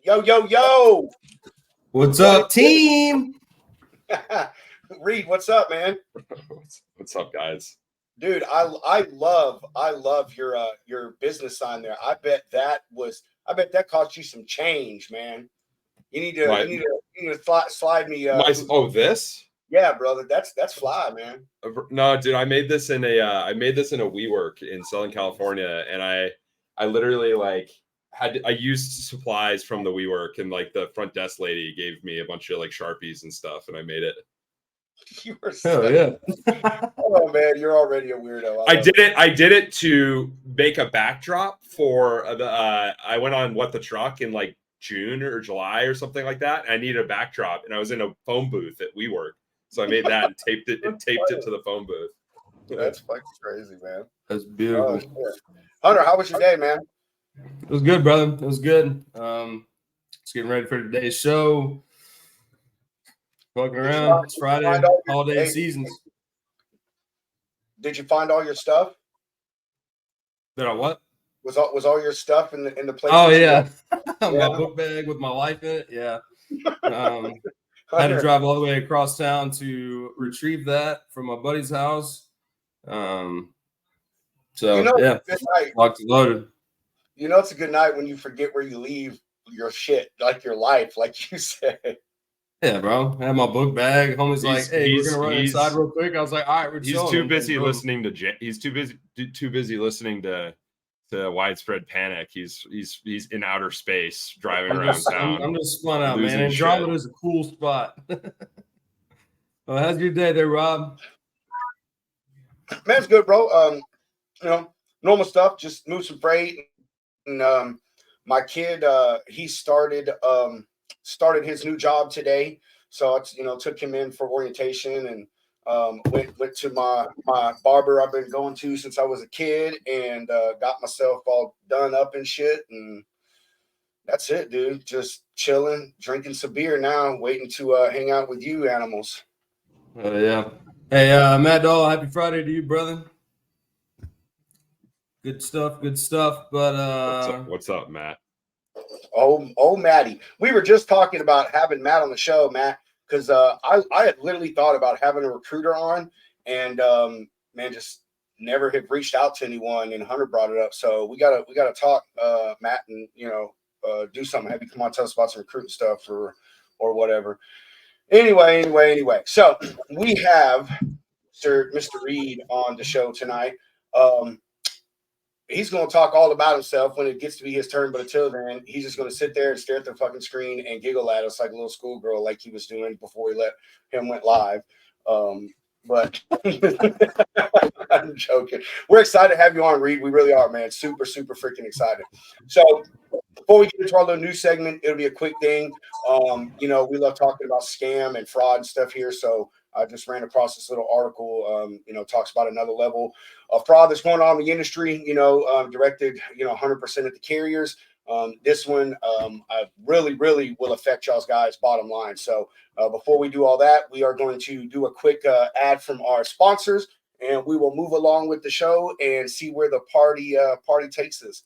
Yo, yo, yo. What's up, team? Reed, what's up, man? What's up, guys? Dude, I love your business sign there. I bet that cost you some change, man. You need to slide me. This? Yeah, brother. That's fly, man. No, dude, I made this in a WeWork in Southern California, and I literally I used supplies from the WeWork, and the front desk lady gave me a bunch of Sharpies and stuff, and I made it. You were so, yeah. Oh man, you're already a weirdo. I did it to make a backdrop for I went on What the Truck in June or July or something like that. And I needed a backdrop, and I was in a phone booth at WeWork, so I made that and taped it to the phone booth. That's fucking crazy, man. That's beautiful. Hunter, how was your day, man? It was good, brother. It was good. Just getting ready for today's show. Walking around. It's Friday, holiday seasons. Did you find all your stuff? Did I what? Was all your stuff in the place? Oh yeah, my book bag with my life in it. Yeah. I had to drive all the way across town to retrieve that from my buddy's house. So yeah, locked and loaded. You know, it's a good night when you forget where you leave your shit, like your life, like you said. Yeah, bro. I had my book bag. Homie's like, "Hey, we're gonna run inside real quick." I was like, "All right, he's too busy listening to. He's too busy listening to Widespread Panic. He's in outer space driving around town. I'm just spun out, man. Andromeda is a cool spot. Well, how's your day there, Rob? Man, it's good, bro. Normal stuff. Just move some freight. And my kid, he started his new job today, so it's took him in for orientation and went to my barber I've been going to since I was a kid, and got myself all done up and shit, and that's it, dude. Just chilling, drinking some beer now, waiting to hang out with you animals. Oh yeah. Hey, Matt Doll, happy Friday to you, brother. Good stuff. But what's up, Matt? Oh, Matty. We were just talking about having Matt on the show, Matt, because I had literally thought about having a recruiter on, and man, just never have reached out to anyone, and Hunter brought it up. So we gotta talk, Matt, and do something. Have you come on, tell us about some recruiting stuff or whatever. Anyway. So we have Mr. Reed on the show tonight. He's going to talk all about himself when it gets to be his turn. But until then, he's just going to sit there and stare at the fucking screen and giggle at us like a little schoolgirl, like he was doing before we went live. But I'm joking. We're excited to have you on, Reed. We really are, man. Super, super freaking excited. So before we get into our little news segment, it'll be a quick thing. We love talking about scam and fraud and stuff here. So I just ran across this little article, talks about another level of fraud that's going on in the industry, directed, 100% at the carriers. This one really, really will affect y'all's guys' bottom line. So before we do all that, we are going to do a quick ad from our sponsors, and we will move along with the show and see where the party takes us.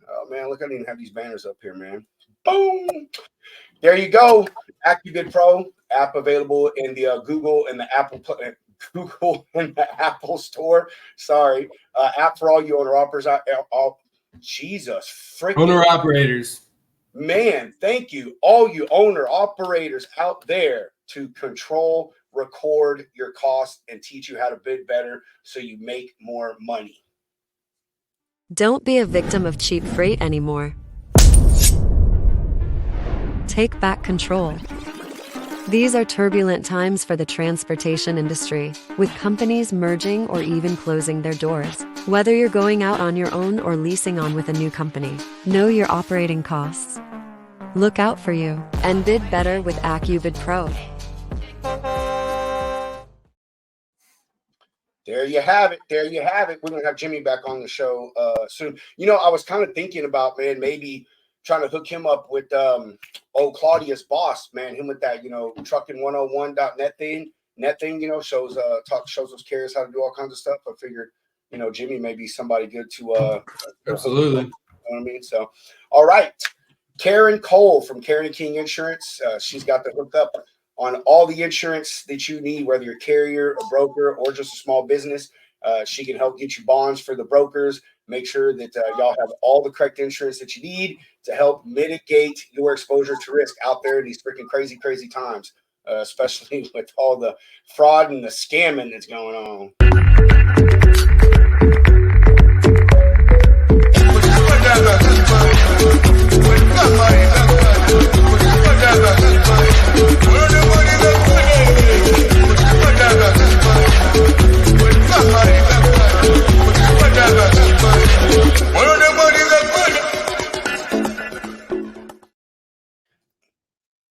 Oh, man, look, I didn't even have these banners up here, man. Boom. There you go. AccuBid Pro app available in the Google and the Apple Store. Sorry, app for all you owner operators. Owner operators. Man, thank you, all you owner operators out there, to control, record your costs, and teach you how to bid better so you make more money. Don't be a victim of cheap freight anymore. Take back control. These are turbulent times for the transportation industry, with companies merging or even closing their doors. Whether you're going out on your own or leasing on with a new company, know your operating costs. Look out for you and bid better with AccuBid Pro. There you have it. We're going to have Jimmy back on the show soon. I was kind of thinking about, man, maybe trying to hook him up with Claudius Boss, man, him with that, trucking101.net thing, shows those carriers how to do all kinds of stuff. I figured, Jimmy may be somebody good to absolutely. You know what I mean? So, all right. Karen Cole from Karen and King Insurance. She's got the hookup on all the insurance that you need, whether you're a carrier, a broker, or just a small business. She can help get you bonds for the brokers. Make sure that y'all have all the correct insurance that you need to help mitigate your exposure to risk out there in these freaking crazy, crazy times, especially with all the fraud and the scamming that's going on.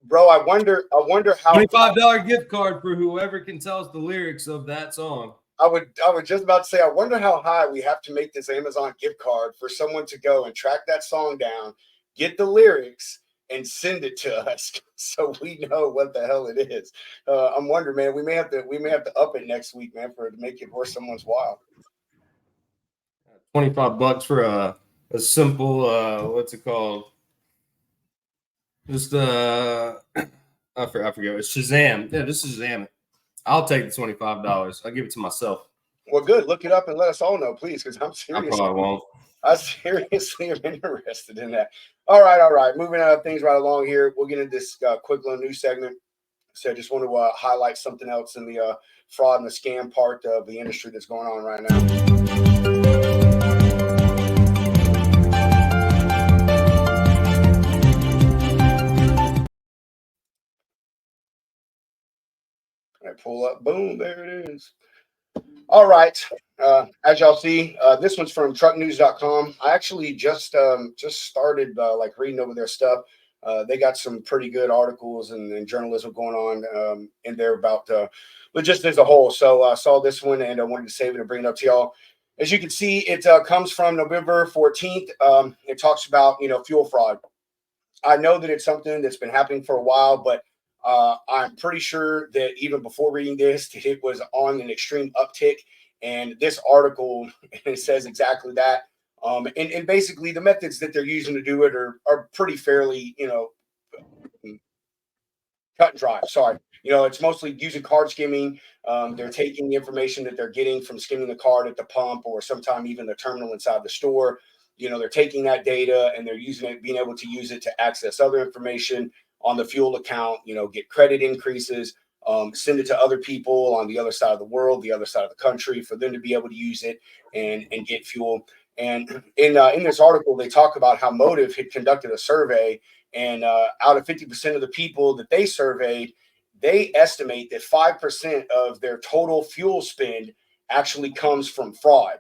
Bro, I wonder how $25 gift card for whoever can tell us the lyrics of that song. I would just about to say, I wonder how high we have to make this Amazon gift card for someone to go and track that song down, get the lyrics, and send it to us so we know what the hell it is. I'm wondering, man, we may have to up it next week, man, to make it worth someone's while. $25 for a simple what's it called? Just I forget. It's Shazam. Yeah, just Shazam it. I'll take the $25. I'll give it to myself. Well, good. Look it up and let us all know, please, because I'm serious. I probably won't. I seriously am interested in that. All right. Moving things right along here. We'll get into this quick little news segment. So I just want to highlight something else in the fraud and the scam part of the industry that's going on right now. I pull up, boom, there it is. All right. As y'all see, this one's from trucknews.com. I actually just started like reading over their stuff. They got some pretty good articles and journalism going on in there about logistics as a whole. So I saw this one and I wanted to save it and bring it up to y'all. As you can see, it comes from November 14th. It talks about, fuel fraud. I know that it's something that's been happening for a while, but I'm pretty sure that even before reading this, it was on an extreme uptick. And this article, it says exactly that. And basically the methods that they're using to do it are pretty fairly, cut and dry. Sorry. It's mostly using card skimming. They're taking the information that they're getting from skimming the card at the pump or sometime even the terminal inside the store. They're taking that data and they're using it, being able to use it to access other information on the fuel account, get credit increases, send it to other people on the other side of the world, the other side of the country, for them to be able to use it and get fuel. And in this article, they talk about how Motive had conducted a survey, and out of 50% of the people that they surveyed, they estimate that 5% of their total fuel spend actually comes from fraud.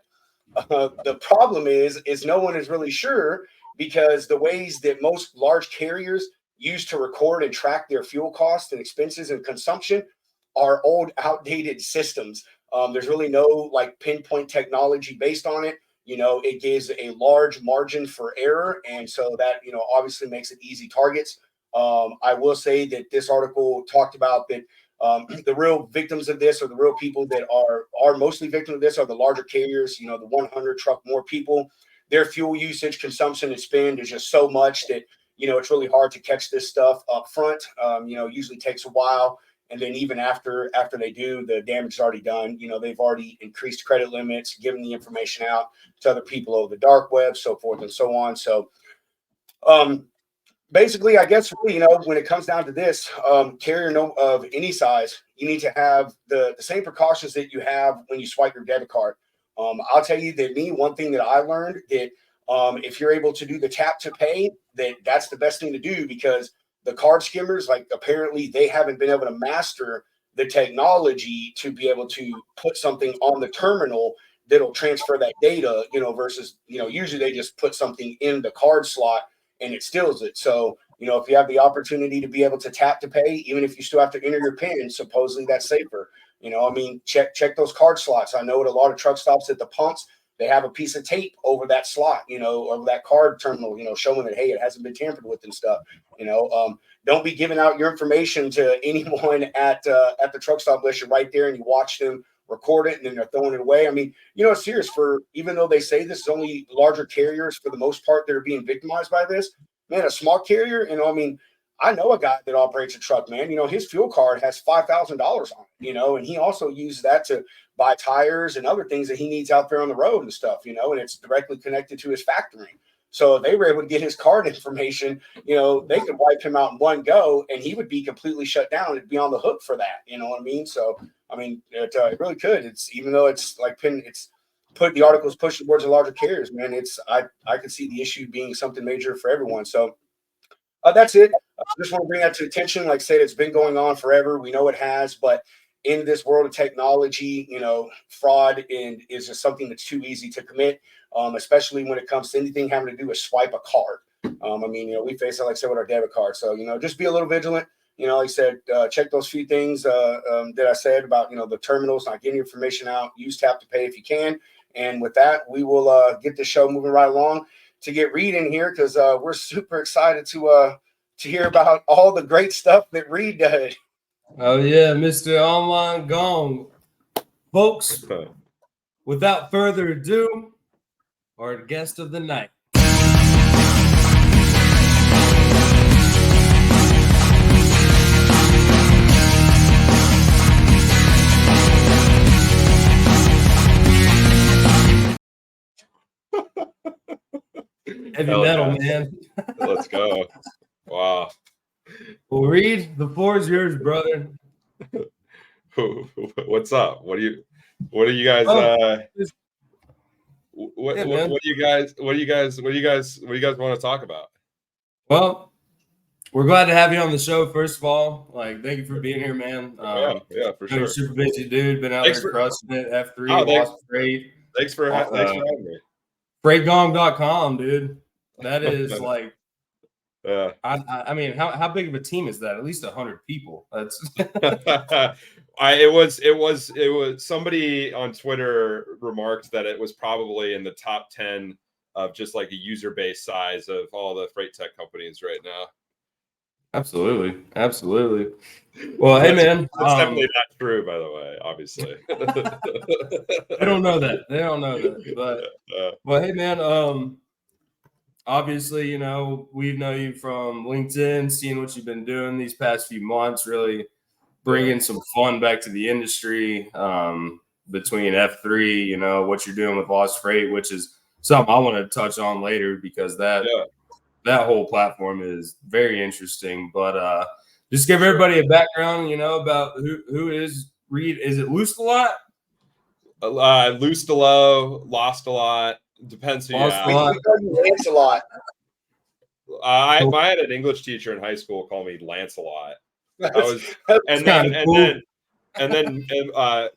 The problem is no one is really sure, because the ways that most large carriers use to record and track their fuel costs and expenses and consumption are old, outdated systems. There's really no like pinpoint technology based on it. It gives a large margin for error. And so that, obviously makes it easy targets. I will say that this article talked about that the real victims of this, or the real people that are mostly victims of this, are the larger carriers, the 100 truck more people. Their fuel usage, consumption, and spend is just so much that, it's really hard to catch this stuff up front. Usually takes a while. And then even after they do, the damage is already done. They've already increased credit limits, given the information out to other people over the dark web, so forth and so on. So basically, I guess, when it comes down to this, carrier of any size, you need to have the same precautions that you have when you swipe your debit card. I'll tell you that one thing that I learned, that if you're able to do the tap to pay, that's the best thing to do, because the card skimmers, like, apparently they haven't been able to master the technology to be able to put something on the terminal that'll transfer that data, versus, usually they just put something in the card slot and it steals it. So, if you have the opportunity to be able to tap to pay, even if you still have to enter your PIN, supposedly that's safer. Check those card slots. I know at a lot of truck stops at the pumps, they have a piece of tape over that slot, over that card terminal, showing that, hey, it hasn't been tampered with and stuff. Don't be giving out your information to anyone at the truck stop unless you're right there and you watch them record it and then they're throwing it away. I mean, it's serious. Even though they say this is only larger carriers for the most part that are being victimized by this, man, a smart carrier, I mean, I know a guy that operates a truck, man. His fuel card has $5,000 on it, and he also uses that to buy tires and other things that he needs out there on the road and stuff, and it's directly connected to his factoring. So if they were able to get his card information, they could wipe him out in one go and he would be completely shut down. It'd be on the hook for that. You know what I mean? So, I mean, it really could. It's even though it's like the articles push towards the larger carriers, man. I could see the issue being something major for everyone. So that's it. I just want to bring that to attention. Like I said, it's been going on forever. We know it has, but in this world of technology, fraud is just something that's too easy to commit, especially when it comes to anything having to do with swipe a card. I mean, we face it, like I said, with our debit card. So, just be a little vigilant. Like I said, check those few things that I said about, the terminals, not getting information out. Use tap to pay if you can. And with that, we will get the show moving right along to get Reed in here because we're super excited to hear about all the great stuff that Reed does. Oh yeah, Mr. Online Gong. Folks, without further ado, our guest of the night. Heavy metal, man. Let's go. Wow. Well, Reed, the floor is yours, brother. What's up? What do you guys what do you guys want to talk about? Well, we're glad to have you on the show. First of all, thank you for being here, man. Yeah, for sure. You're a super busy dude. Been out there crushing it. F3, thanks. Freight. Thanks for having me. Freightgong.com, dude. That is like. I mean, how big of a team is that? At least 100 people. That's. It was somebody on Twitter remarked that it was probably in the top 10 of just like a user base size of all the freight tech companies right now. Absolutely. Well, hey man, that's definitely not true, by the way. Obviously, they don't know that. But well, hey man, obviously, we know you from LinkedIn, seeing what you've been doing these past few months, really bringing some fun back to the industry. Between F3, what you're doing with Lost Freight, which is something I want to touch on later because that whole platform is very interesting. But just give everybody a background, about who is Reed. Is it Loosed a Lot? Loosed a lot, lost a lot. Depends who you ask. Lance a lot. I had an English teacher in high school call me Lancelot.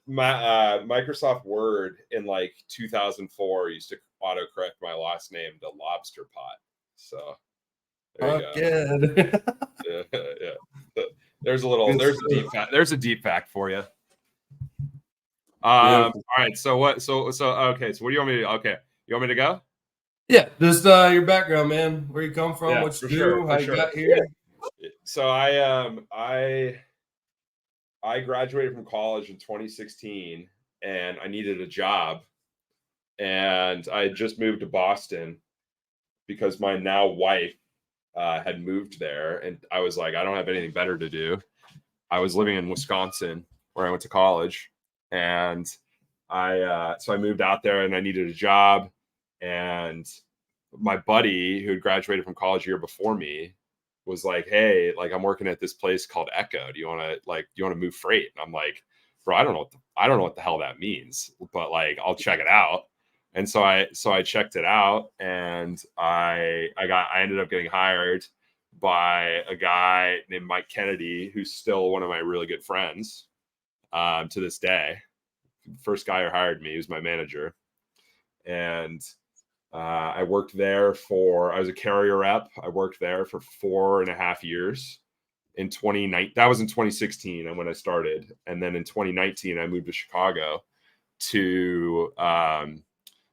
Microsoft Word in like 2004 used to autocorrect my last name to Lobster Pot. So there you go. Yeah. There's a deep fact for you. All right. So what do you want me to do? Okay. You want me to go? Yeah, just your background, man. Where you come from, what you do, how you got here. So I graduated from college in 2016 and I needed a job. And I had just moved to Boston because my now wife had moved there. And I was like, I don't have anything better to do. I was living in Wisconsin where I went to college. And so I moved out there and I needed a job. And my buddy who had graduated from college a year before me was like, hey, like I'm working at this place called Echo. Do you want to move freight? And I'm like, bro, I don't know what the hell that means, but like, I'll check it out. And so I checked it out and I ended up getting hired by a guy named Mike Kennedy, who's still one of my really good friends to this day. First guy who hired me, he was my manager. And I worked there I was a carrier rep. I worked there for 4.5 years. In 2019, that was in 2016 when I started. And then in 2019, I moved to Chicago to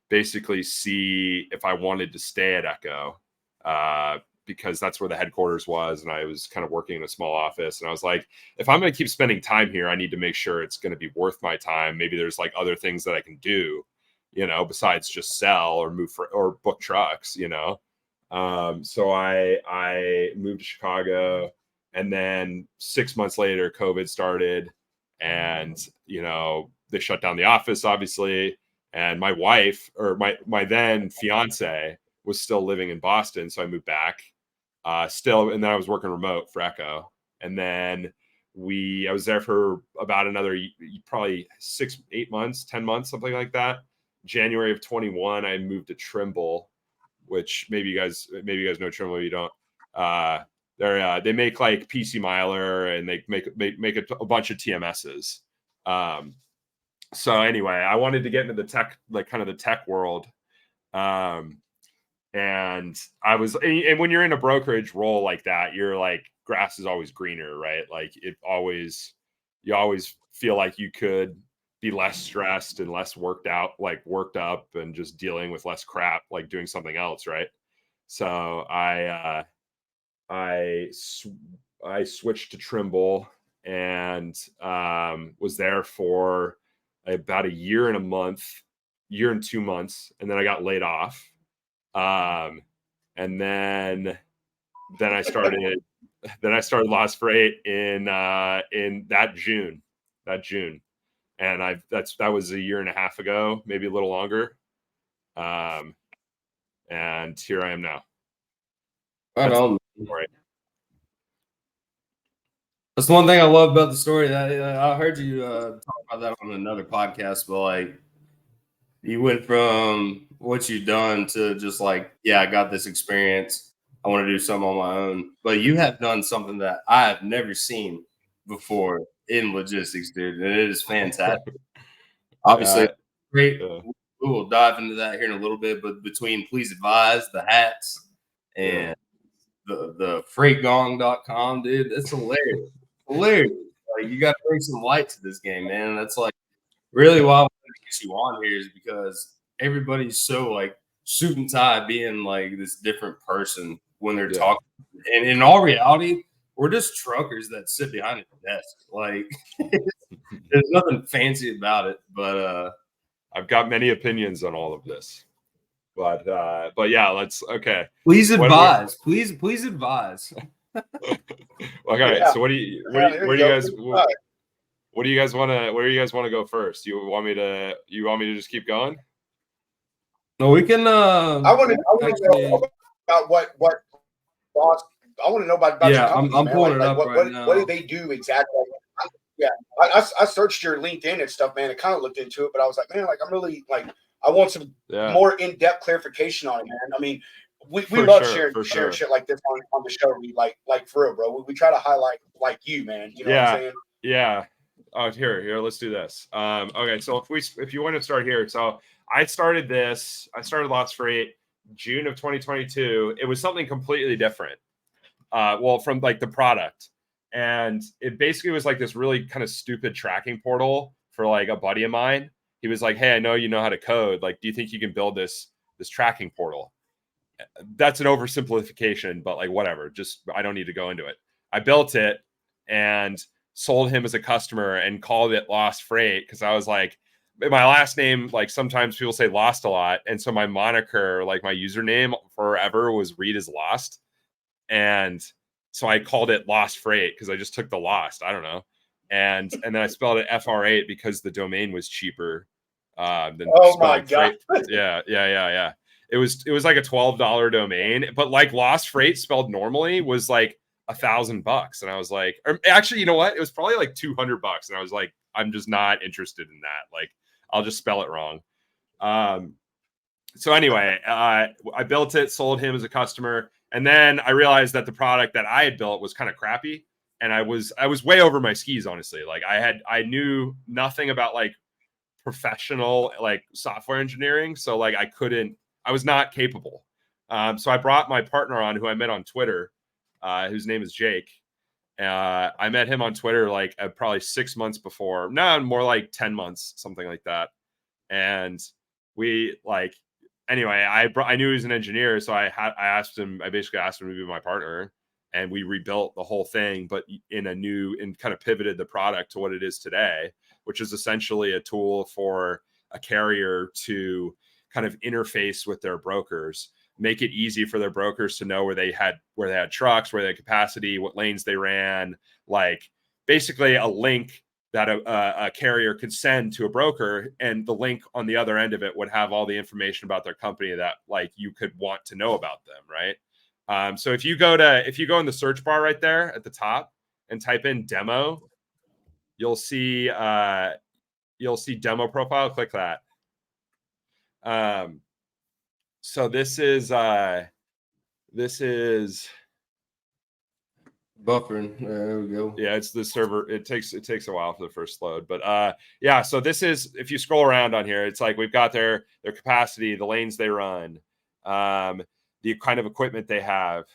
basically see if I wanted to stay at Echo because that's where the headquarters was. And I was kind of working in a small office. And I was like, if I'm going to keep spending time here, I need to make sure it's going to be worth my time. Maybe there's like other things that I can do, besides just sell or move or book trucks, So I moved to Chicago, and then 6 months later, COVID started, and they shut down the office, obviously. And my wife, or my then fiance, was still living in Boston, so I moved back. Still, and then I was working remote for Echo, and then I was there for about another probably 6, 8 months, 10 months, something like that. January of 21, I moved to Trimble, which maybe you guys know Trimble. You don't. They make like PC Miler, and they make a bunch of TMSs. So anyway, I wanted to get into the tech, like kind of the tech world. And I was, and when you're in a brokerage role like that, you're like, grass is always greener, right? Like you always feel like you could be less stressed and less worked up, and just dealing with less crap, like doing something else, right? So I switched to Trimble, and was there for about a year and 2 months, and then I got laid off. And then I started Lost Freight in that June, and that was a year and a half ago, maybe a little longer. And here I am now. Right That's on. the story. That's the one thing I love about the story. That I heard you talk about that on another podcast, but like you went from what you've done to just like, yeah, I got this experience. I want to do something on my own. But you have done something that I have never seen before in logistics, dude. And it is fantastic. Obviously, great. Yeah. We will dive into that here in a little bit. But between Please Advise, the hats, and the freightgong.com, dude, that's hilarious. Hilarious. Like, you got to bring some light to this game, man. That's like really why I wanted to get you on here, is because everybody's so like suit and tie, being like this different person when they're talking. And in all reality, we're just truckers that sit behind a desk. Like there's nothing fancy about it. But I've got many opinions on all of this. But yeah, okay. Please advise. Please advise. Okay, Yeah. so where do you guys want to go first? You want me to just keep going? No, we can. I want to know about what Lost. I want to know about yeah, your company, I'm man. pulling Like, it up what, right what, now. what do they do exactly? Yeah, I searched your LinkedIn and stuff, man. I kind of looked into it, but I was like, man, like I'm really like I want some more in-depth clarification on it, man. I mean, we love sharing shit like this on the show. We like for real, bro. We try to highlight like you, man. You know what I'm saying? Yeah. Oh, here, let's do this. Okay, so if you want to start here, so I started Lost Freight June of 2022. It was something completely different. From like the product, and it basically was like this really kind of stupid tracking portal for like a buddy of mine. He was like, "Hey, I know you know how to code. Like, do you think you can build this tracking portal?" That's an oversimplification, but like whatever. Just I don't need to go into it. I built it and sold him as a customer and called it Lost Freight, because I was like, my last name, like sometimes people say Lost a lot, and so my moniker, like my username forever, was Reed is Lost. And so I called it Lost Freight because I just took the Lost. I don't know. And then I spelled it FR8 because the domain was cheaper than spelling freight. Yeah. It was like a $12 domain, but like Lost Freight spelled normally was like $1,000. And I was like, or actually, you know what? It was probably like $200. And I was like, I'm just not interested in that. Like, I'll just spell it wrong. So anyway, I built it, sold him as a customer. And then I realized that the product that I had built was kind of crappy. And I was way over my skis, honestly. Like I knew nothing about like professional like software engineering. So like I was not capable. So I brought my partner on, who I met on Twitter, whose name is Jake. I met him on Twitter like probably 6 months before. No, more like 10 months, something like that. And we like, anyway, I knew he was an engineer, so I basically asked him to be my partner, and we rebuilt the whole thing, but and kind of pivoted the product to what it is today, which is essentially a tool for a carrier to kind of interface with their brokers, make it easy for their brokers to know where they had trucks, where they had capacity, what lanes they ran, like basically a link that a carrier could send to a broker, and the link on the other end of it would have all the information about their company that like you could want to know about them, right? So if you go in the search bar right there at the top and type in demo, you'll see demo profile. Click that. So this is buffering. There we go. Yeah, it's the server. It takes a while for the first load, but yeah. So this is, if you scroll around on here, it's like we've got their capacity, the lanes they run, the kind of equipment they have,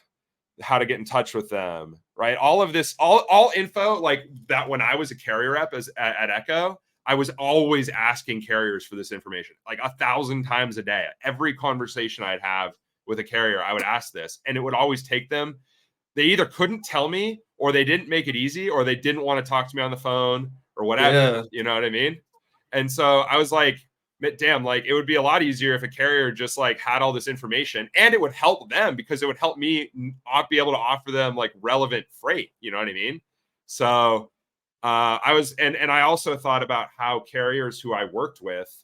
how to get in touch with them, right? All of this, all info like that. When I was a carrier rep at Echo, I was always asking carriers for this information, like 1,000 times a day. Every conversation I'd have with a carrier, I would ask this, and it would always take them. They either couldn't tell me, or they didn't make it easy, or they didn't want to talk to me on the phone or whatever. Yeah. You know what I mean? And so I was like, damn, like it would be a lot easier if a carrier just like had all this information, and it would help them because it would help me be able to offer them like relevant freight. You know what I mean? So I was, and I also thought about how carriers who I worked with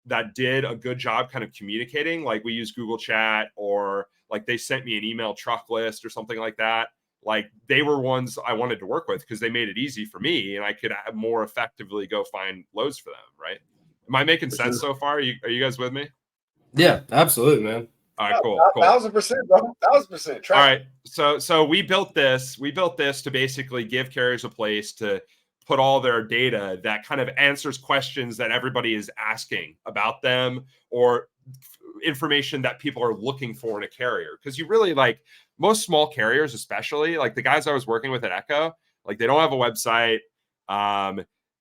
that did a good job kind of communicating, like we use Google Chat, or like they sent me an email truck list or something like that. Like they were ones I wanted to work with because they made it easy for me, and I could more effectively go find loads for them. Right? Am I making sense so far? Are you guys with me? Yeah, absolutely, man. All right, cool. 1,000%, bro. 1,000%. All right. So we built this to basically give carriers a place to put all their data that kind of answers questions that everybody is asking about them, or information that people are looking for in a carrier. Because you really, like most small carriers, especially like the guys I was working with at Echo, like they don't have a website.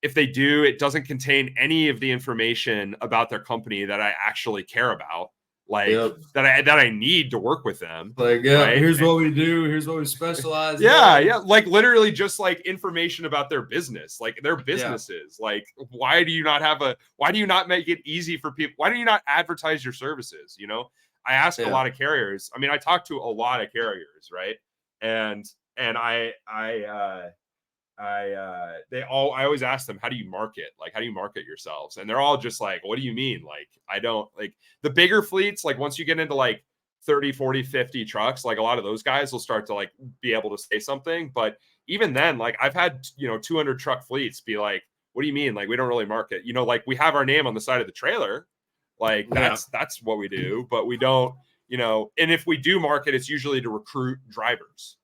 If they do, it doesn't contain any of the information about their company that I actually care about, like that I need to work with them. Like, yeah, right? Here's what we do. Here's what we specialize. Yeah. Like literally just like information about their business, like their businesses. Yeah. Like, why do you not make it easy for people? Why do you not advertise your services? You know, I ask a lot of carriers. I mean, I talk to a lot of carriers, right? And I always ask them, how do you market? Like, how do you market yourselves? And they're all just like, what do you mean? Like, I don't, like the bigger fleets, like once you get into like 30, 40, 50 trucks, like a lot of those guys will start to like be able to say something. But even then, like I've had, 200 truck fleets be like, what do you mean? Like, we don't really market, like we have our name on the side of the trailer. Like that's what we do, but we don't, and if we do market, it's usually to recruit drivers.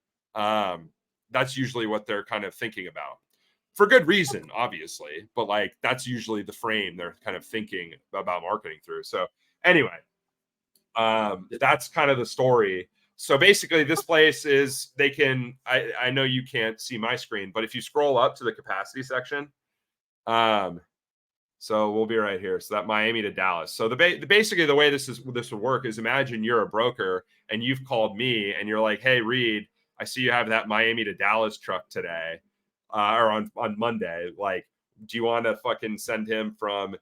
That's usually what they're kind of thinking about, for good reason, obviously. But like, that's usually the frame they're kind of thinking about marketing through. So anyway, that's kind of the story. So basically this place is, I know you can't see my screen, but if you scroll up to the capacity section, so we'll be right here. So that Miami to Dallas. So basically the way this would work is, imagine you're a broker and you've called me and you're like, hey, Reed, I see you have that Miami to Dallas truck today, or on Monday. Like, do you want to fucking send him from,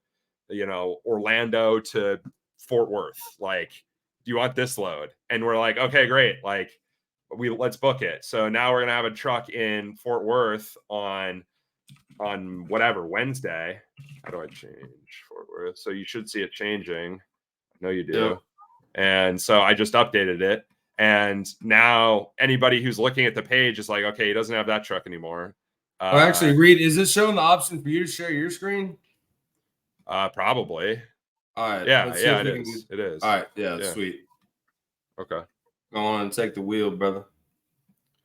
Orlando to Fort Worth? Like, do you want this load? And we're like, okay, great. Like, let's book it. So now we're gonna have a truck in Fort Worth on whatever Wednesday. How do I change Fort Worth? So you should see it changing. I know you do. Yep. And so I just updated it. And now anybody who's looking at the page is like, okay, he doesn't have that truck anymore. Actually, Reed, is this showing the option for you to share your screen? Probably. All right. Yeah, it is. It is. All right. Yeah, sweet. Okay. Go on and take the wheel, brother.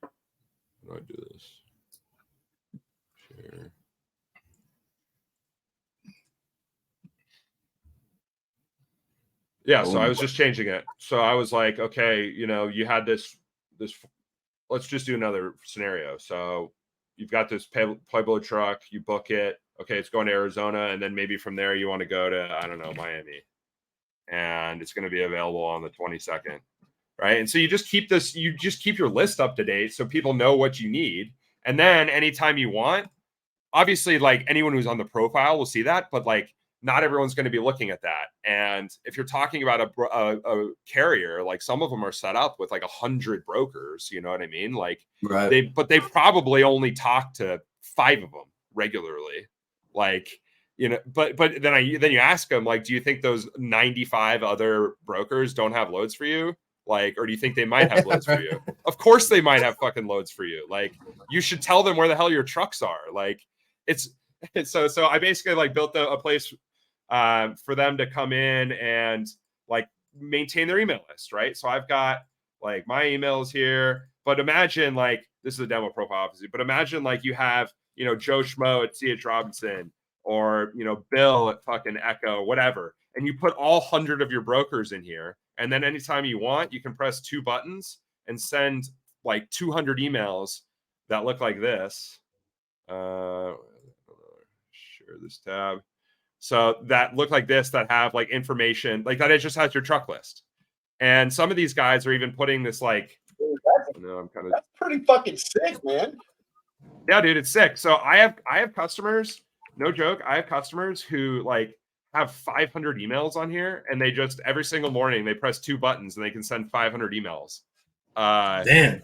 How do I do this? Share. Yeah, so I was just changing it. So I was like, okay, you had this, let's just do another scenario. So you've got this Pueblo truck, you book it. Okay, it's going to Arizona. And then maybe from there, you want to go to, I don't know, Miami. And it's going to be available on the 22nd. Right. And so you just keep your list up to date so people know what you need. And then anytime you want, obviously, like anyone who's on the profile will see that. But like, not everyone's going to be looking at that. And if you're talking about a carrier, like some of them are set up with like 100 brokers, you know what I mean? Like Right. they probably only talk to 5 of them regularly. Like, you know, but then you ask them, like, do you think those 95 other brokers don't have loads for you? Like, or do you think they might have loads for you? Of course they might have fucking loads for you. Like, you should tell them where the hell your trucks are. Like, it's so I basically like built a place for them to come in and like maintain their email list, right? So I've got like my emails here, but imagine like this is a demo profile, obviously, but imagine like you have, you know, Joe Schmo at CH Robinson, or, you know, Bill at fucking Echo, whatever, and you put all 100 of your brokers in here, and then anytime you want, you can press 2 buttons and send like 200 emails that look like this. Share this tab. So that look like this, that have like information like that. It just has your truck list. And some of these guys are even putting this like, That's pretty fucking sick, man. Yeah, dude, it's sick. So I have customers, no joke. I have customers who like have 500 emails on here, and they just every single morning they press 2 buttons and they can send 500 emails. Damn.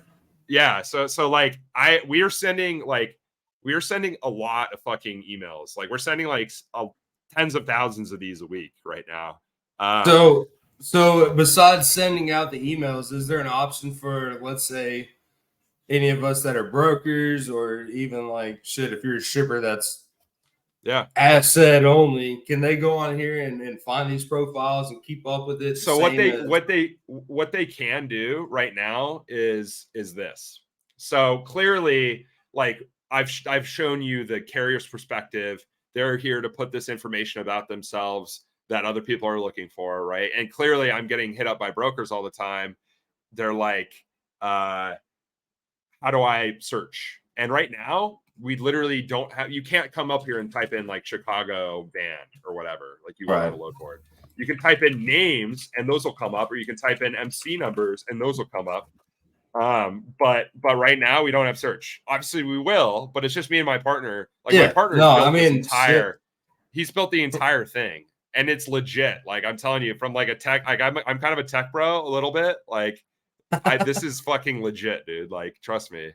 Yeah. So like we are sending a lot of fucking emails. Like we're sending like tens of thousands of these a week right now. So besides sending out the emails, is there an option for, let's say, any of us that are brokers, or even like shit, if you're a shipper that's asset only, can they go on here and find these profiles and keep up with it? So what they can do right now is this. So clearly, like I've shown you the carrier's perspective. They're here to put this information about themselves that other people are looking for, right? And clearly I'm getting hit up by brokers all the time. They're like, how do I search? And right now, we literally don't have, you can't come up here and type in like Chicago band or whatever, like you would on a load board. You can type in names and those will come up, or you can type in MC numbers and those will come up. But right now we don't have search. Obviously we will, but it's just me and my partner. Like my partner, he's built the entire thing, and it's legit. Like I'm telling you, from like a tech, like I'm kind of a tech bro a little bit. Like this is fucking legit, dude. Like trust me.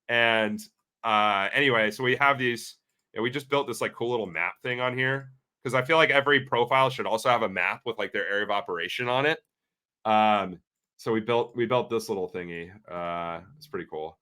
And anyway, so we have these. We just built this like cool little map thing on here, because I feel like every profile should also have a map with like their area of operation on it. So we built this little thingy. It's pretty cool.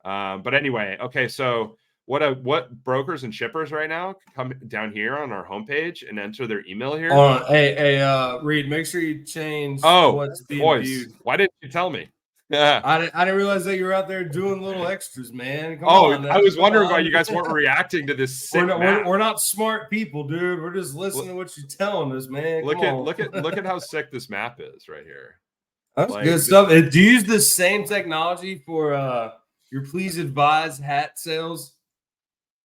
But anyway, okay. So what brokers and shippers right now come down here on our homepage and enter their email here? Hey, Reed, make sure you change what's being viewed. Why didn't you tell me? Yeah, I didn't realize that you were out there doing little extras, man. Come on, I was wondering why you guys weren't reacting to this sick map. We're not smart people, dude. We're just listening to what you're telling us, man. Look at how sick this map is right here. That's like, good stuff. Do you use the same technology for your Please Advise hat sales?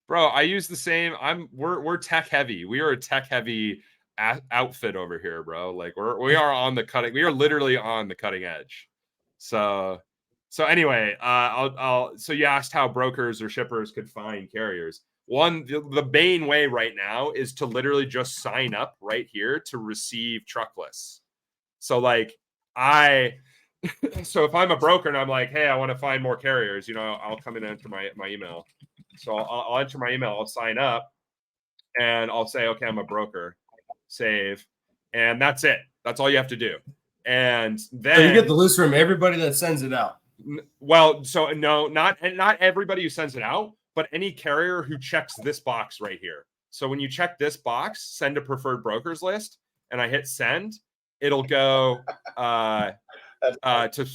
Bro, I use the same. We're tech heavy. We are a tech heavy outfit over here, bro. Like we are on the cutting. We are literally on the cutting edge. So anyway, so you asked how brokers or shippers could find carriers. One, the main way right now is to literally just sign up right here to receive truck lists. So like so if I'm a broker and I'm like, hey, I want to find more carriers, you know, I'll come in and enter my email. So I'll enter my email, I'll sign up, and I'll say, okay, I'm a broker, save, and that's it. That's all you have to do. And then so you get the list from everybody that sends it out. Well, so no, not everybody who sends it out, but any carrier who checks this box right here. So when you check this box, send a preferred brokers list, and I hit send, it'll go to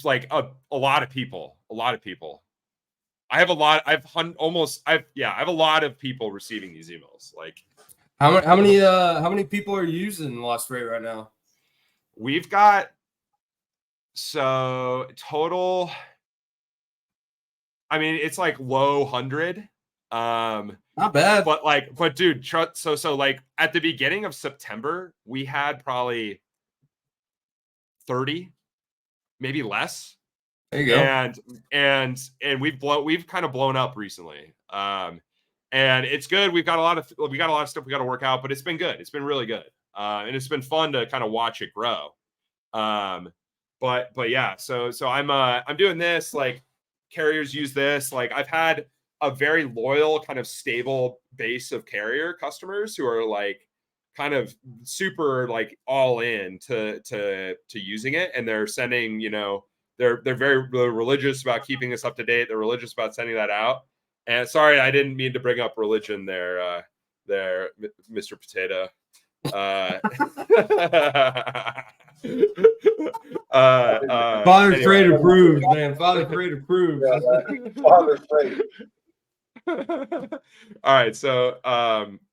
like a lot of people. I have a lot of people receiving these emails. Like how many people are using Lost Freight right now? We've got so total. I mean, it's like low 100. Not bad. But dude, so like at the beginning of September, we had probably 30, maybe less. There you go. And we've kind of blown up recently. and it's good. We got a lot of stuff we got to work out, but it's been good. It's been really good, and it's been fun to kind of watch it grow. But yeah, so I'm doing this. Like, carriers use this. Like, I've had a very loyal, kind of stable base of carrier customers who are like kind of super like all in to using it, and they're sending, they're very religious about keeping this up to date. They're religious about sending that out. And sorry, I didn't mean to bring up religion there, Mr. Potato. Father's anyway. Freight approved, man. Father's Freight approved. Father's Freight. All right. So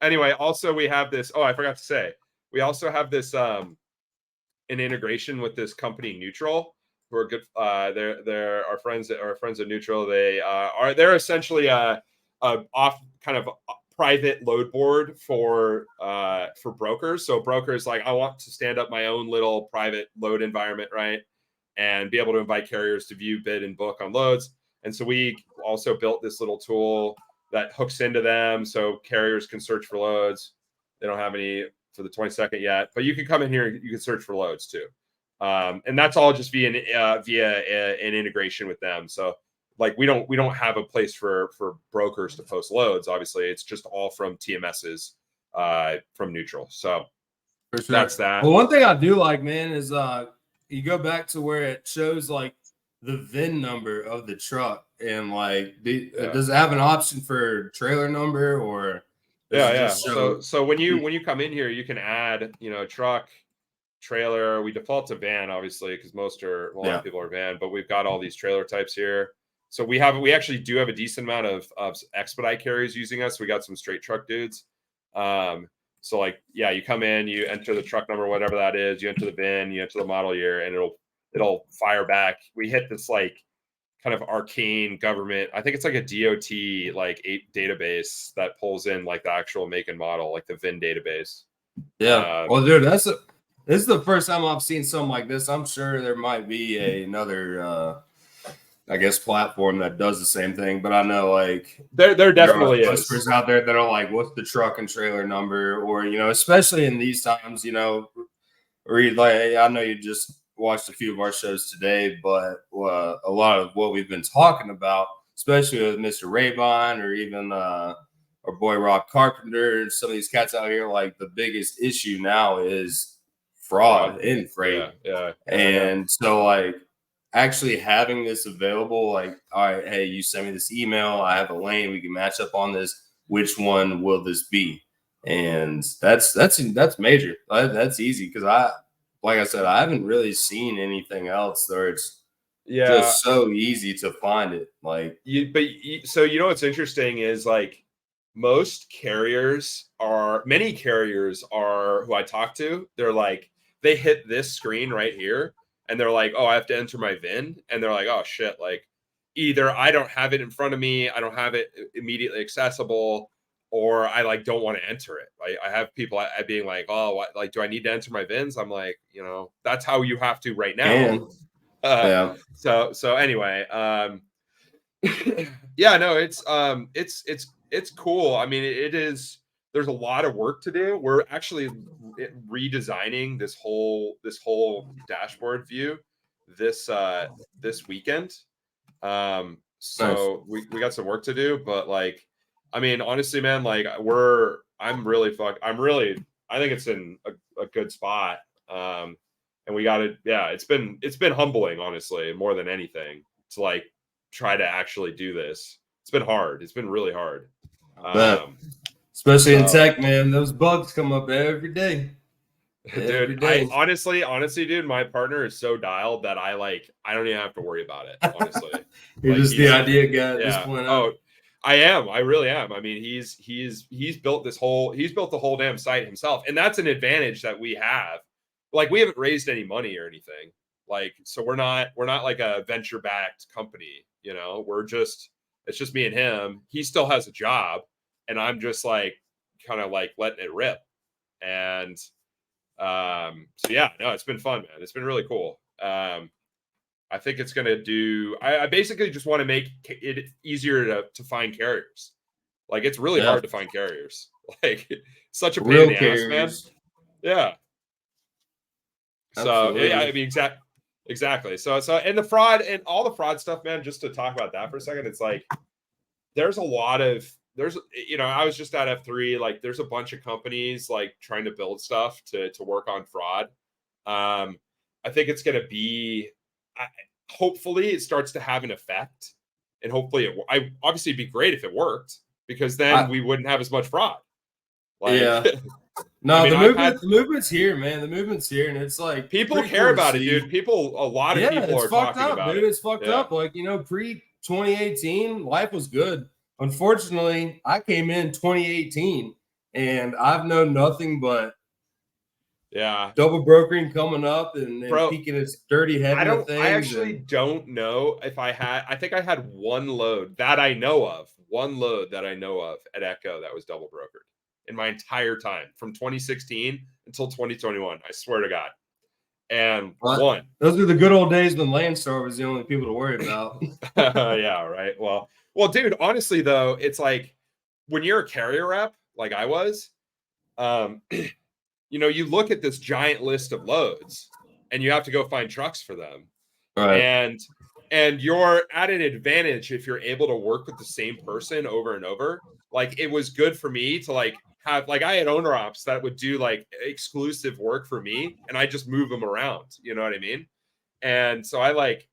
anyway, also we have this. Oh, I forgot to say, we also have this an integration with this company Neutral, who are good. They're our friends of Neutral. They're essentially a off kind of private load board for brokers. So brokers, like, I want to stand up my own little private load environment, right? And be able to invite carriers to view, bid, and book on loads. And so we also built this little tool that hooks into them so carriers can search for loads. They don't have any for the 22nd yet, but you can come in here and you can search for loads too. And that's all just via an integration with them. So like, we don't have a place for brokers to post loads. Obviously, it's just all from TMSs from Neutral. So For sure. that's that. Well, one thing I do like, man, is you go back to where it shows like the VIN number of the truck, and like does it have an option for trailer number, or yeah. So when you come in here, you can add, truck, trailer. We default to van, obviously, because a lot of people are van, but we've got all these trailer types here. So we actually do have a decent amount of expedite carriers using us. We got some straight truck dudes. So like, yeah, you come in, you enter the truck number, whatever that is, you enter the VIN, you enter the model year, and it'll fire back. We hit this like kind of arcane government. I think it's like a DOT like database that pulls in like the actual make and model, like the VIN database. Yeah. Well, dude, this is the first time I've seen something like this. I'm sure there might be another I guess platform that does the same thing, but I know like there definitely is customers out there that are like, what's the truck and trailer number? Or, especially in these times, Reed, like, I know you just watched a few of our shows today, but a lot of what we've been talking about, especially with Mr. Raybon or even our boy Rob Carpenter and some of these cats out here, like, the biggest issue now is fraud in freight. Yeah. And so like, actually having this available, like, all right, hey, you send me this email, I have a lane, we can match up on this. Which one will this be? And that's major. That's easy, because like I said, I haven't really seen anything else where it's just so easy to find it. Like, so what's interesting is like many carriers are who I talk to, they're like, they hit this screen right here. And they're like, oh, I have to enter my VIN. And they're like, oh, shit. Like, either I don't have it in front of me, I don't have it immediately accessible, or I like don't want to enter it. Like, I have people being like, oh, what, like, do I need to enter my VINs? I'm like, that's how you have to right now. yeah. So anyway, yeah, no, it's cool. I mean, it is. There's a lot of work to do. We're actually redesigning this whole dashboard view this weekend. So nice. we got some work to do, but like, I mean, honestly, man, like I think it's in a good spot. And we got it. Yeah, it's been humbling, honestly, more than anything, to like try to actually do this. It's been hard. It's been really hard. Especially in tech, man, those bugs come up every day. Dude, I honestly, dude, my partner is so dialed that I don't even have to worry about it. Honestly, you're like, just the idea guy at this point. Oh, I am. I really am. I mean, he's built the whole damn site himself, and that's an advantage that we have. Like, we haven't raised any money or anything. Like, so we're not like a venture backed company. It's just me and him. He still has a job, and I'm just like kind of like letting it rip. And so yeah, no, it's been fun, man. It's been really cool. I think it's gonna do. I basically just want to make it easier to find carriers. Like it's really Yeah. hard to find carriers. Like such a pain Real in the ass, man. carriers. Yeah. So Absolutely. yeah, I mean exactly. So and the fraud and all the fraud stuff, man, just to talk about that for a second, it's like there's I was just at F3, like there's a bunch of companies like trying to build stuff to work on fraud. I think it's going to be hopefully it starts to have an effect, and hopefully obviously it'd be great if it worked, because then we wouldn't have as much fraud. Like, yeah. No, I mean, the movement's here, man. The movement's here, and it's like people care about it, dude. A lot of people are talking about it. It's fucked up. Like, pre 2018, life was good. Unfortunately, I came in 2018, and I've known nothing but double brokering coming up and peeking its dirty head into things. I actually don't know if I think I had one load that I know of at Echo that was double brokered in my entire time from 2016 until 2021. I swear to God. And one. Those are the good old days when Landstar was the only people to worry about. Yeah, right. Well, dude, honestly though, it's like when you're a carrier rep, like I was, you look at this giant list of loads and you have to go find trucks for them. Right. And you're at an advantage if you're able to work with the same person over and over. Like it was good for me to like have, like I had owner ops that would do like exclusive work for me and I just move them around. You know what I mean? And so I like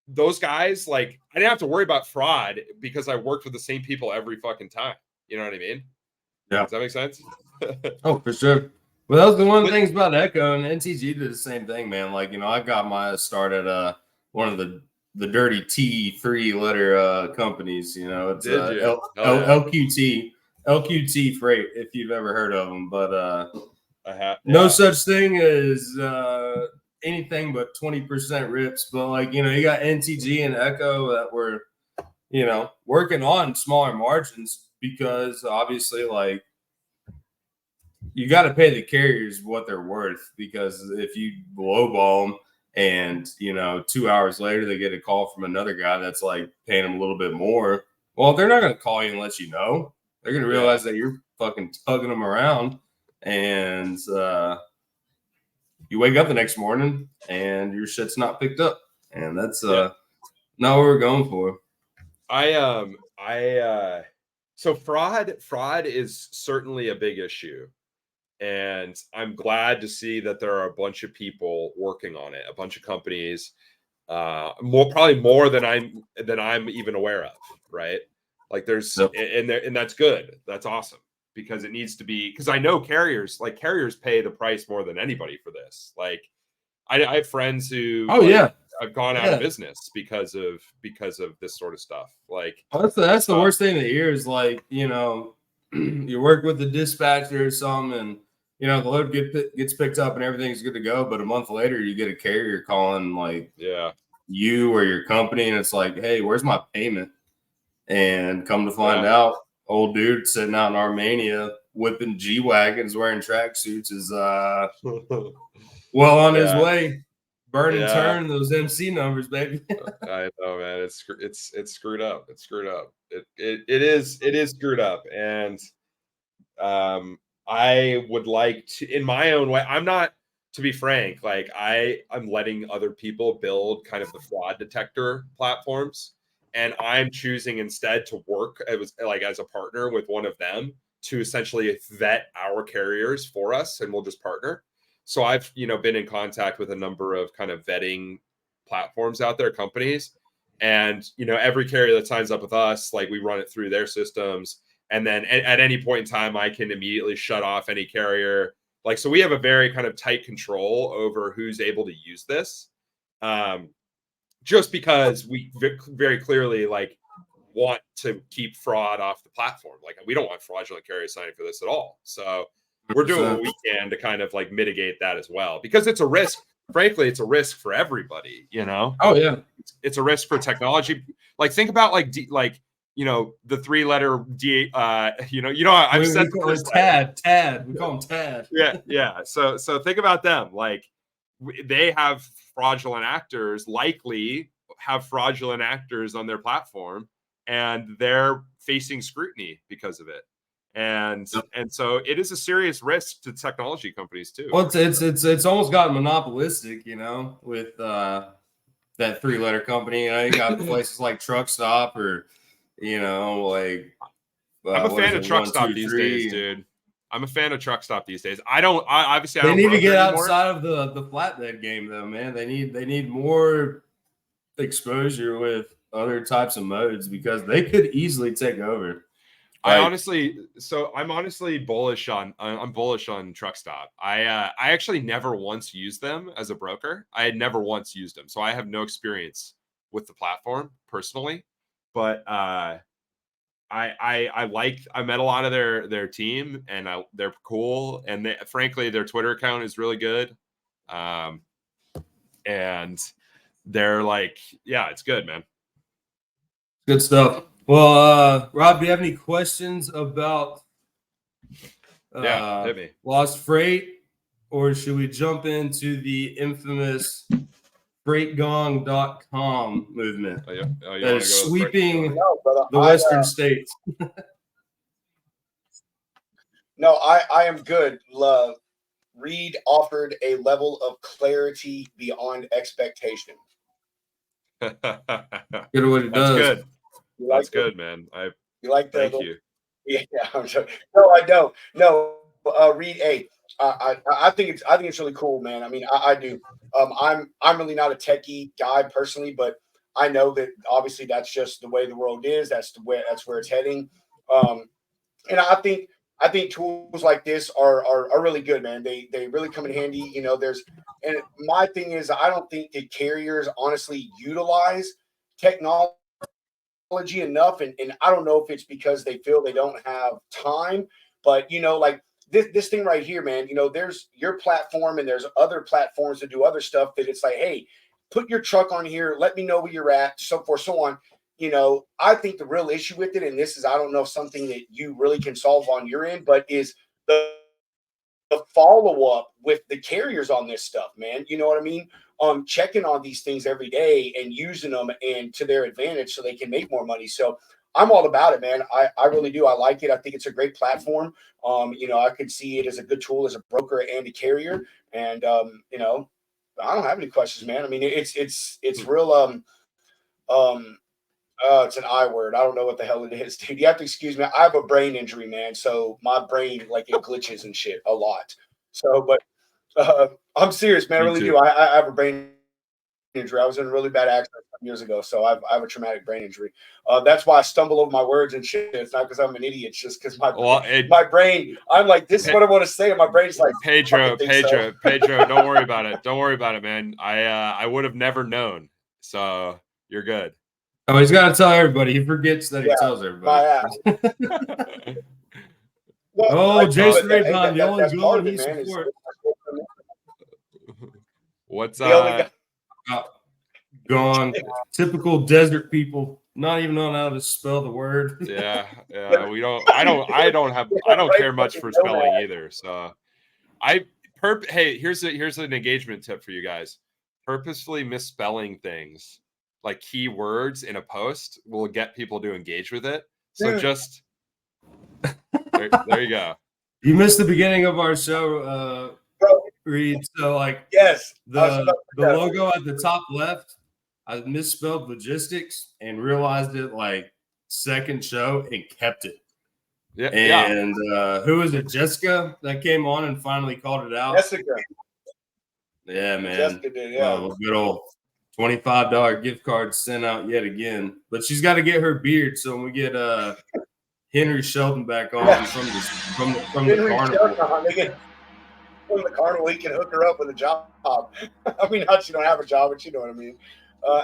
those guys, like I didn't have to worry about fraud because I worked with the same people every fucking time. You know what I mean? Yeah. Does that make sense? Oh, for sure. Well, that was the one of the things about Echo, and NTG did the same thing, man. Like, I got my start at one of the dirty T3 letter companies. It's LQT Freight, if you've ever heard of them. But no such thing as anything but 20% rips. But like, you got NTG and Echo that were, working on smaller margins because obviously, like, you got to pay the carriers what they're worth, because if you lowball them and 2 hours later they get a call from another guy that's like paying them a little bit more, well, they're not going to call you and let you know. They're going to realize that you're fucking tugging them around, and you wake up the next morning and your shit's not picked up, and that's not what we're going for. So fraud is certainly a big issue. And I'm glad to see that there are a bunch of people working on it, a bunch of companies, probably more than I'm even aware of, right? Like there's and that's good. That's awesome, because it needs to be, because I know carriers pay the price more than anybody for this. Like I have friends who have gone out of business because of this sort of stuff. Like that's the worst thing to hear is like, you work with the dispatcher or something, and the load gets picked up and everything's good to go, but a month later you get a carrier calling like you or your company, and it's like, hey, where's my payment? And come to find out, old dude sitting out in Armenia whipping G-Wagons wearing tracksuits is well on his way. Burn and turn those MC numbers, baby. I know, man. It's screwed up. It's screwed up. It is screwed up. And I would like to, in my own way, I'm not, to be frank, like I'm letting other people build kind of the fraud detector platforms, and I'm choosing instead to work as a partner with one of them to essentially vet our carriers for us, and we'll just partner. So I've, been in contact with a number of kind of vetting platforms out there, companies, and, every carrier that signs up with us, like we run it through their systems. And then at any point in time, I can immediately shut off any carrier. Like, so we have a very kind of tight control over who's able to use this. Just because we very clearly like want to keep fraud off the platform. Like, we don't want fraudulent carriers signing for this at all. So we're doing what we can to kind of like mitigate that as well, because it's a risk. Frankly, it's a risk for everybody, Oh yeah. It's a risk for technology. Like, think about the 3-letter D, I've said the first Tad. We call him Tad. Yeah. So think about them. Like, they have fraudulent actors, likely have fraudulent actors on their platform, and they're facing scrutiny because of it. And so it is a serious risk to technology companies too. Well, it's almost gotten monopolistic, with that 3-letter company. You got places like Truck Stop or like I'm a fan of Truck Stop these days, dude. I'm a fan of Truck Stop these days. Obviously They need to get anymore. outside of the flatbed game, though, man. They need more exposure with other types of modes because they could easily take over. I'm honestly bullish on. I'm bullish on Truck Stop. I actually never once used them as a broker. I had never once used them, so I have no experience with the platform personally. But I met a lot of their team, and they're cool. And frankly, their Twitter account is really good. And they're like, yeah, it's good, man. Good stuff. Well, Rob, do you have any questions about hit me. Lost Freight, or should we jump into the infamous FreightGong.com movement that is sweeping the Western states? No, I am good. Reed offered a level of clarity beyond expectation. Good at what it does. Good. That's good, man. You like thank you. Yeah, I'm sure. No, I don't. No, Reed. Hey, I think it's really cool, man. I mean, I do. I'm really not a techie guy personally, but I know that obviously that's just the way the world is. That's where it's heading. And I think tools like this are really good, man. They really come in handy. And my thing is, I don't think the carriers honestly utilize technology enough, and I don't know if it's because they feel they don't have time, but like this thing right here, man, there's your platform and there's other platforms that do other stuff that it's like, hey, put your truck on here, let me know where you're at, so forth, so on. I think the real issue with it, and this is, I don't know if something that you really can solve on your end, but is the follow-up with the carriers on this stuff, man. You know what I mean? Checking on these things every day and using them and to their advantage so they can make more money. So I'm all about it, man. I really do. I like it. I think it's a great platform. I could see it as a good tool as a broker and a carrier. And I don't have any questions, man. I mean, it's real. It's an I word. I don't know what the hell it is, dude. You have to excuse me. I have a brain injury, man. So my brain, like, it glitches and shit a lot. So, but I'm serious, man. I really do. I have a brain injury. I was in a really bad accident some years ago. So I have a traumatic brain injury. That's why I stumble over my words and shit. It's not because I'm an idiot. It's just because my brain, I'm like, this is what I want to say. And my brain's like, Pedro, don't worry about it. Don't worry about it, man. I would have never known. So you're good. Oh, he's got to tell everybody. He forgets that he tells everybody. Jason Raycon, the only villain he supports. What's gone? Typical desert people, not even knowing how to spell the word. Yeah. We don't. I don't care much for spelling either. So, hey, here's an engagement tip for you guys. Purposefully misspelling things like keywords in a post will get people to engage with it. So just there you go. You missed the beginning of our show, Reed. So yes, the logo at the top left, I misspelled logistics and realized it second show and kept it. Yeah. And who was it? Jessica that came on and finally called it out. Jessica. Yeah, man. Jessica did. Yeah. Good old $25 gift card sent out yet again. But she's got to get her beard. So when we get Henry Shelton back on from the carnival. From the carnival, he can hook her up with a job. I mean, not she don't have a job, but you know what I mean.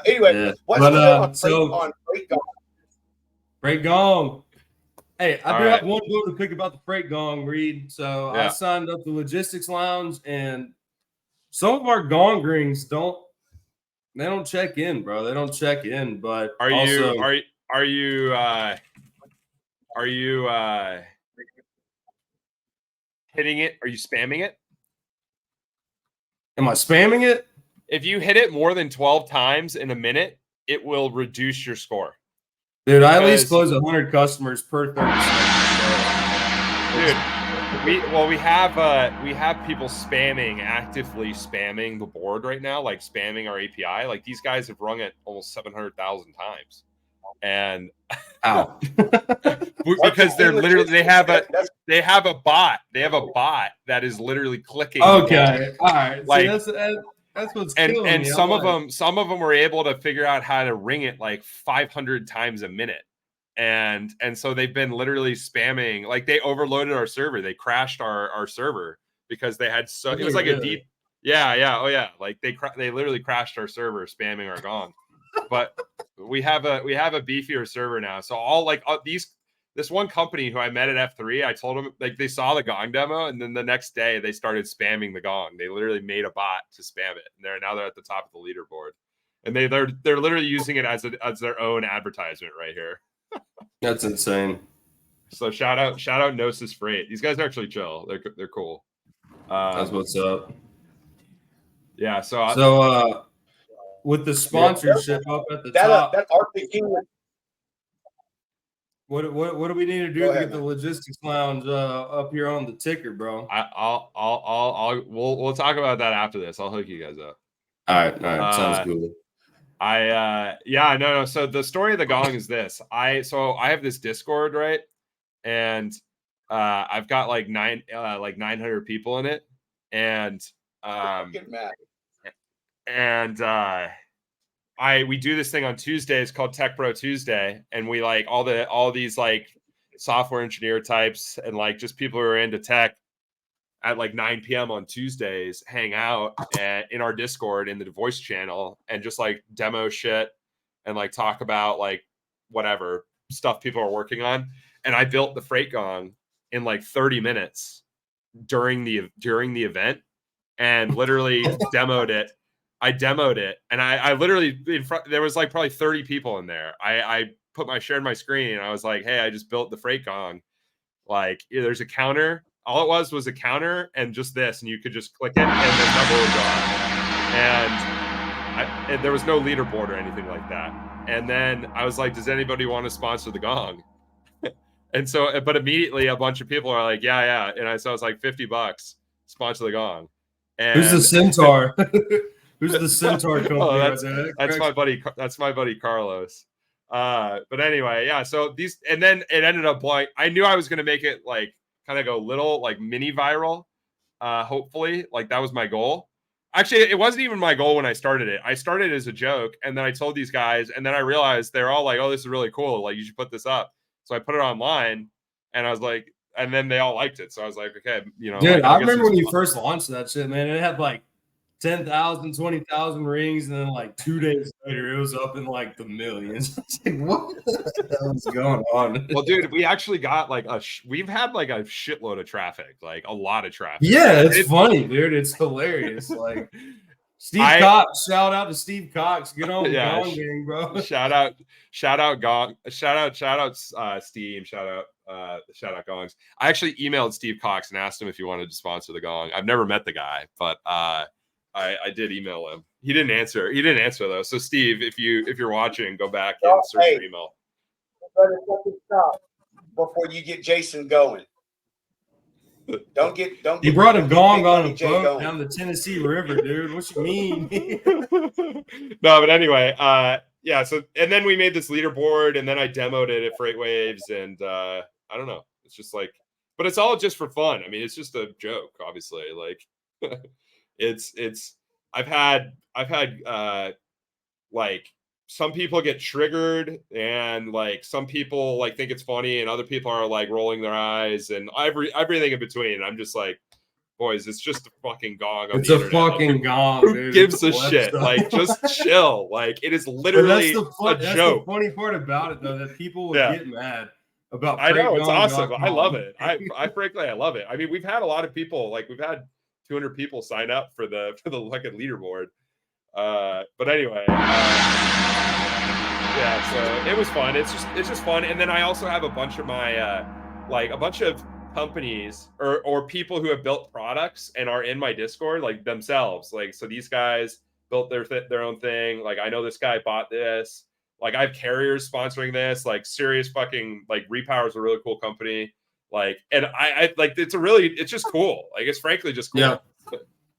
Anyway, what's on Freight Gong? Freight Gong. Hey, I do have one vote to pick about the Freight Gong, Reed. So I signed up the Logistics Lounge, and some of our gong rings don't check in, bro. They don't check in. But are you hitting it? Are you spamming it? Am I spamming it? If you hit it more than 12 times in a minute, it will reduce your score. Dude, I at least Because- close 100 customers per 30 seconds. Dude, we have people actively spamming the board right now, like spamming our API. Like these guys have rung it almost 700,000 times, and Ow. because they're literally they have a bot. They have a bot that is literally clicking. Okay, all right. Like- See, that's what's killing And me. some of them were able to figure out how to ring it like 500 times a minute. And so they've been literally spamming, like they overloaded our server. They crashed our server because they had it was like a deep, yeah. Like they literally crashed our server spamming our gong. But we have a beefier server now. So all like this one company who I met at F3, I told them, like, they saw the gong demo, and then the next day they started spamming the gong. They literally made a bot to spam it, and they're at the top of the leaderboard, and they're literally using it as their own advertisement right here. That's insane. So shout out Gnosis Freight. These guys are actually chill. They're cool. That's what's up. Yeah. So with the sponsorship up at the top, that Arctic King. what do we need to do Go to ahead, get the logistics lounge up here on the ticker, bro? we'll talk about that after this. I'll hook you guys up. All right, sounds good. No. So the story of the gong is this. I have this Discord, right? And I've got like 900 people in it. And Get mad. and we do this thing on Tuesdays called Tech Pro Tuesday, and we like all these like software engineer types and like just people who are into tech at like 9 p.m. on Tuesdays hang out in our Discord in the voice channel and just like demo shit and like talk about like whatever stuff people are working on. And I built the Freight Gong in like 30 minutes during the event and literally demoed it. I demoed it, and I literally there was like probably 30 people in there. I shared my screen, and I was like, "Hey, I just built the Freight Gong. Like, there's a counter. All it was a counter and just this, and you could just click it, and the number would go up. And there was no leaderboard or anything like that. And then I was like, "Does anybody want to sponsor the gong?" And so, but immediately a bunch of people are like, "Yeah." And I was like, $50, sponsor the gong. And Who's the Centaur? Who's the Centaur company? That's my buddy. That's my buddy Carlos. But anyway, yeah. So and then it ended up like I knew I was gonna make it like kind of go little like mini viral. Hopefully, like that was my goal. Actually, it wasn't even my goal when I started it. I started as a joke, and then I told these guys, and then I realized they're all like, "Oh, this is really cool. Like, you should put this up." So I put it online, and I was like, and then they all liked it. So I was like, okay, Dude, like, I remember when you first launched that shit, man. It had like 10,000, 20,000 rings, and then like 2 days later, it was up in like the millions. I was like, what the hell is going on? Well, dude, we actually got like we've had like a shitload of traffic, like a lot of traffic. Yeah, it's funny, dude. It's hilarious. Like Steve Cox, shout out to Steve Cox. Get on the Gong gang, bro. Shout out Gong. Shout out Steam. Shout out Gongs. I actually emailed Steve Cox and asked him if he wanted to sponsor the Gong. I've never met the guy, but I did email him. He didn't answer. Though. So Steve, if you're watching, go back and search your email. Better fucking stop before you get Jason going. Don't He brought a gong on a boat down the Tennessee River, dude. What you mean? No, but anyway, yeah. So and then we made this leaderboard, and then I demoed it at Freight Waves, and I don't know. It's just like, but it's all just for fun. I mean, it's just a joke, obviously. Like, it's. I've had like some people get triggered, and like some people like think it's funny, and other people are like rolling their eyes, and everything in between. And I'm just like, boys, it's just a fucking gong. It's a fucking gong. Who gives a shit? Like, just chill. Like, it is literally a joke. That's the funny part about it, though, that people would get mad about. I know, it's awesome. I love it. I frankly, I love it. I mean, we've had a lot of people. Like, we've had 200 people sign up for the fucking leaderboard. But anyway. Yeah, so it was fun. It's just fun. And then I also have a bunch of my a bunch of companies or people who have built products and are in my Discord, like themselves. Like, so these guys built their own thing. Like, I know this guy bought this. Like I have carriers sponsoring this, like serious fucking like Repower is a really cool company. Like, and I like it's just cool. Like it's frankly just cool. Yeah.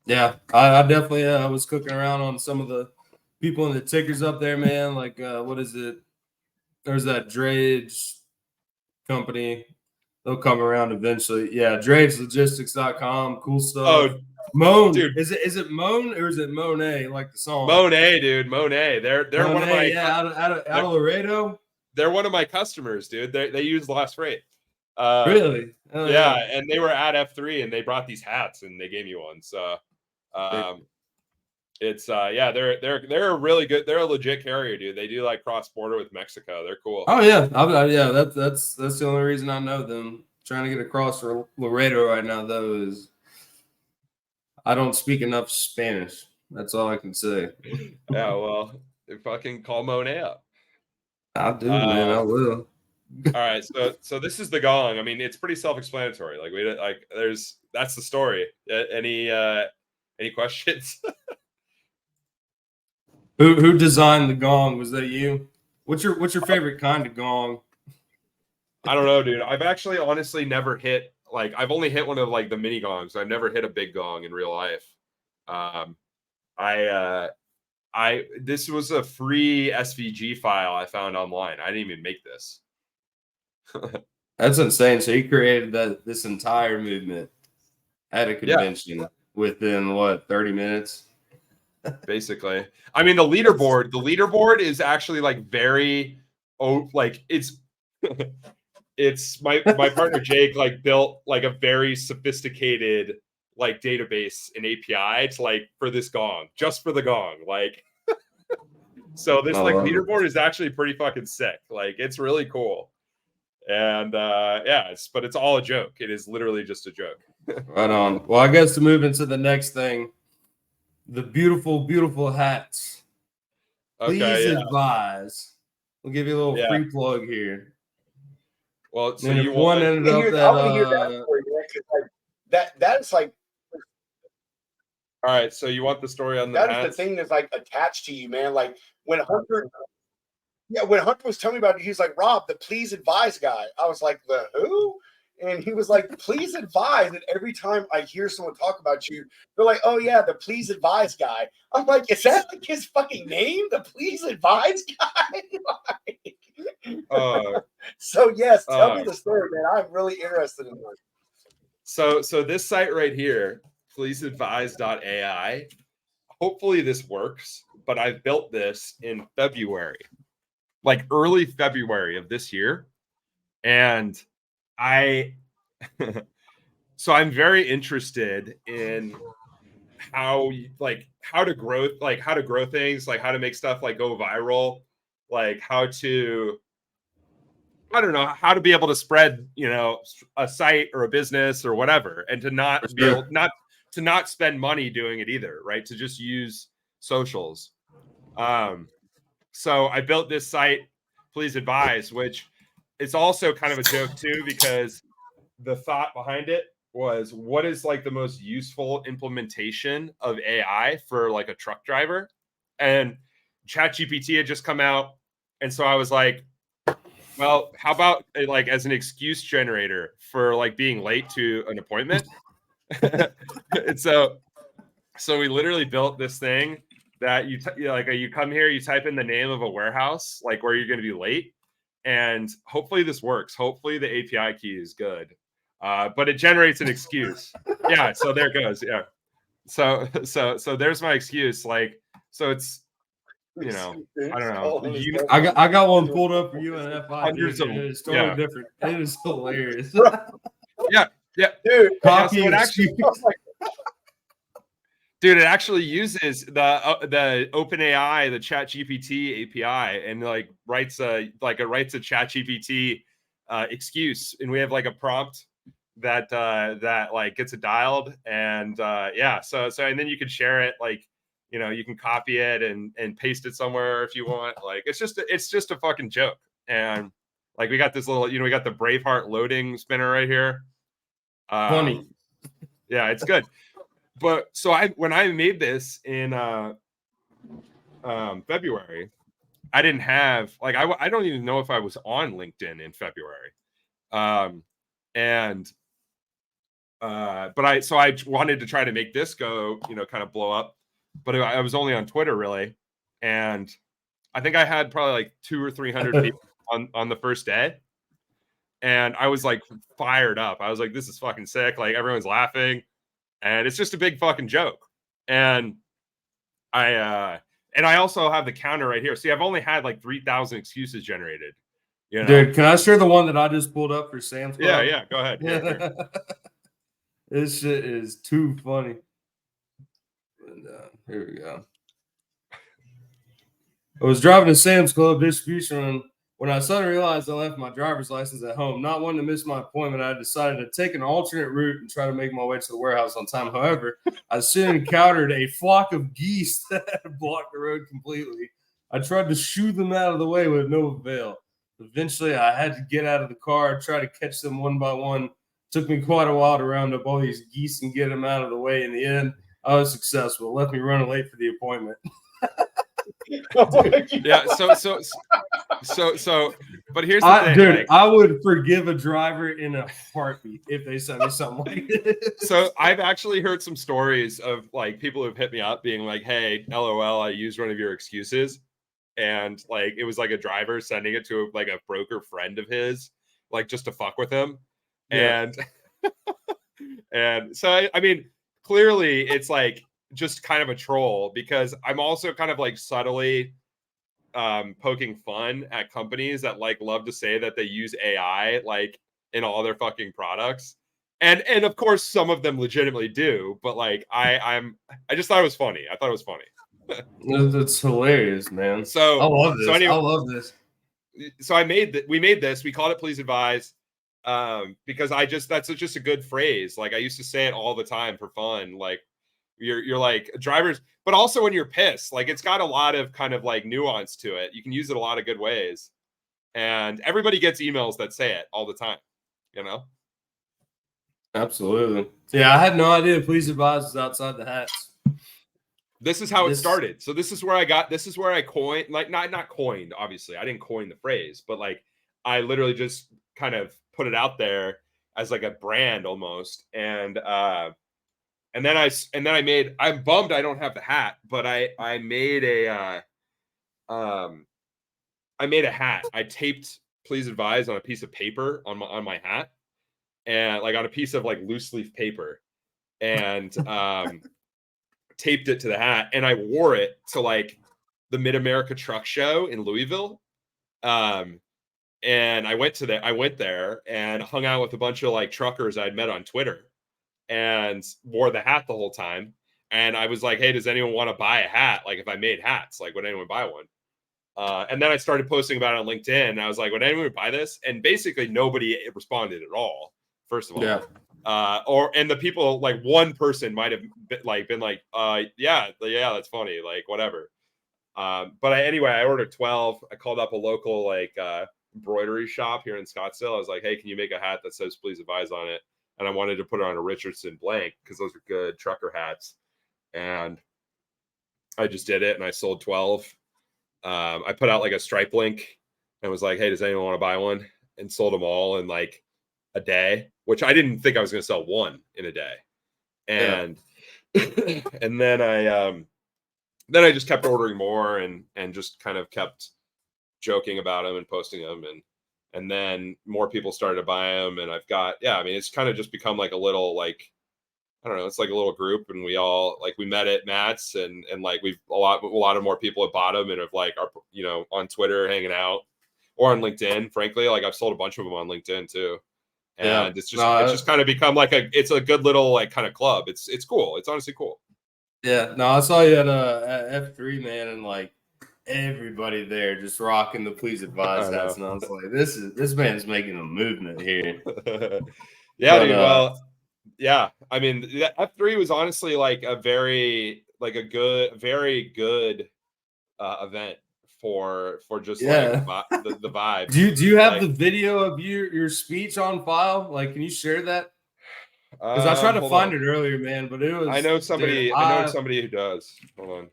Yeah, I definitely was cooking around on some of the people in the tickers up there, man. Like, what is it? There's that Drage company. They'll come around eventually. Yeah, DrageLogistics.com. Cool stuff. Oh, Moan. dude. Is it Moan or is it Monet, like the song? Monet, dude. Monet. They're Monet, one of my out of Laredo. They're one of my customers, dude. They use Last Freight. Really? Oh, yeah, and they were at F3 and they brought these hats and they gave me one. So it's they're a really good, they're a legit carrier, dude. They do like cross border with Mexico. They're cool. Oh yeah, yeah. That's the only reason I know them. Trying to get across for Laredo right now though is I don't speak enough Spanish. That's all I can say. Yeah, well, fucking call Monet up. I do, man. I will. All right, so this is the gong. I mean, it's pretty self-explanatory. Like that's the story. Any questions? Who designed the gong? Was that you? What's your favorite kind of gong? I don't know, dude. I've actually honestly never hit I've only hit one of like the mini gongs. I've never hit a big gong in real life. This was a free SVG file I found online. I didn't even make this. That's insane. So you created this entire movement at a convention within what 30 minutes? Basically. I mean, the leaderboard is actually like very it's my partner Jake like built like a very sophisticated like database and API to like for this gong, just for the gong. Like so this leaderboard is actually pretty fucking sick. Like it's really cool. And but it's all a joke. It is literally just a joke. Right on. Well, I guess to move into the next thing, the beautiful, beautiful hats. Please advise. We'll give you a little free plug here. Well, so and you one ended up that, I want to hear that story, man, that's like. All right, so you want the story on the that hats? Is the thing that's like attached to you, man. Like when Hunter was telling me about it, he was like, Rob, the please advise guy. I was like, the who? And he was like, please advise. And every time I hear someone talk about you, they're like, oh yeah, the please advise guy. I'm like, is that like his fucking name? The please advise guy? So yes, tell me the story, man. I'm really interested in this. So this site right here, pleaseadvise.ai. Hopefully this works, but I built this in February, like early February of this year. And so I'm very interested in how to grow things, like how to make stuff like go viral, like how to be able to spread, a site or a business or whatever, and to not spend money doing it either, right? To just use socials. So I built this site, Please Advise, which it's also kind of a joke too, because the thought behind it was, what is like the most useful implementation of AI for like a truck driver? And ChatGPT had just come out. And so I was like, well, how about like as an excuse generator for like being late to an appointment? And so we literally built this thing that you come here, you type in the name of a warehouse, like where you're going to be late. And hopefully this works. Hopefully the API key is good. But it generates an excuse. Yeah. So there it goes. Yeah. So there's my excuse. Like, so it's, I don't know. I got one pulled up for you in F5. Hundreds of them. It's totally different. It is hilarious. Yeah. Dude. Copy it actually, dude, it actually uses the OpenAI, the ChatGPT API, and like writes a ChatGPT excuse, and we have like a prompt that like gets it dialed, and so and then you can share it, like you can copy it and paste it somewhere if you want. Like it's just a fucking joke. And like we got this little, we got the Braveheart loading spinner right here. Funny. Yeah, it's good. But so when I made this in February, I didn't have like I don't even know if I was on LinkedIn in February. And but I wanted to try to make this go, kind of blow up, but I was only on Twitter really, and I think I had probably like 200 or 300 people on the first day, and I was like fired up. I was like, this is fucking sick. Like everyone's laughing, and it's just a big fucking joke. And I also have the counter right here. See, I've only had like 3,000 excuses generated. Dude, can I share the one that I just pulled up for Sam's Club? Yeah, go ahead. Here. This shit is too funny. And, here we go. I was driving to Sam's Club distribution when I suddenly realized I left my driver's license at home. Not wanting to miss my appointment, I decided to take an alternate route and try to make my way to the warehouse on time. However, I soon encountered a flock of geese that had blocked the road completely. I tried to shoo them out of the way with no avail. Eventually, I had to get out of the car, try to catch them one by one. Took me quite a while to round up all these geese and get them out of the way. In the end, I was successful. Left me running late for the appointment. Yeah. So, but here's the thing, dude. like, I would forgive a driver in a heartbeat if they sent me something like this. So I've actually heard some stories of like people who've hit me up being like, "Hey, LOL, I used one of your excuses," and like it was like a driver sending it to like a broker friend of his, like just to fuck with him. Yeah. And so I mean, clearly it's like just kind of a troll, because I'm also kind of like subtly poking fun at companies that like love to say that they use AI like in all their fucking products. And of course some of them legitimately do, but like I just thought it was funny. I thought it was funny. That's hilarious, man. So I love this. So anyway, I love this. So we made this. We called it Please Advise, because that's just a good phrase. Like I used to say it all the time for fun. Like you're like drivers, but also when you're pissed, like it's got a lot of kind of like nuance to it. You can use it a lot of good ways, and everybody gets emails that say it all the time. Absolutely. Yeah, I had no idea Please Advise was outside the hats. This is how it started. So this is where I coined, like not coined, obviously. I didn't coin the phrase, but like I literally just kind of put it out there as like a brand almost. And then I'm bummed I don't have the hat, but I made a hat. I taped Please Advise on a piece of paper on my hat, and like on a piece of like loose leaf paper, and taped it to the hat, and I wore it to like the Mid-America Truck Show in Louisville. And I went there and hung out with a bunch of like truckers I'd met on Twitter, and wore the hat the whole time. And I was like, hey, does anyone want to buy a hat? Like if I made hats, like would anyone buy one? And then I started posting about it on LinkedIn, and I was like, would anyone buy this? And basically nobody responded at all, first of all. Yeah. And the people, like one person might have been like, yeah, that's funny, like whatever. But anyway, I ordered 12. I called up a local like embroidery shop here in Scottsdale. I was like, hey, can you make a hat that says Please Advise on it? And I wanted to put it on a Richardson blank because those are good trucker hats. And I just did it, and I sold 12. I put out like a Stripe link and was like, hey, does anyone want to buy one? And sold them all in like a day, which I didn't think I was going to sell one in a day. And and then I just kept ordering more and just kind of kept joking about them and posting them, and then more people started to buy them, and I've got it's kind of just become like a little like, I don't know, it's like a little group, and we all like we met at Matt's, and like we've a lot of more people have bought them and have like are on Twitter hanging out or on LinkedIn. Frankly, like I've sold a bunch of them on LinkedIn too. And it's just kind of become like it's a good little like kind of club. It's cool. It's honestly cool. Yeah. No, I saw you at F3, man, and like everybody there just rocking the Please Advise hats, and I was like, this man's making a movement here. Yeah, dude, well, yeah. I mean, F3 was honestly like a very good event for just like the vibe. Do you have the video of your speech on file? Like, can you share that? Because I tried to find it earlier, man, but it was. I know somebody who does. Hold on.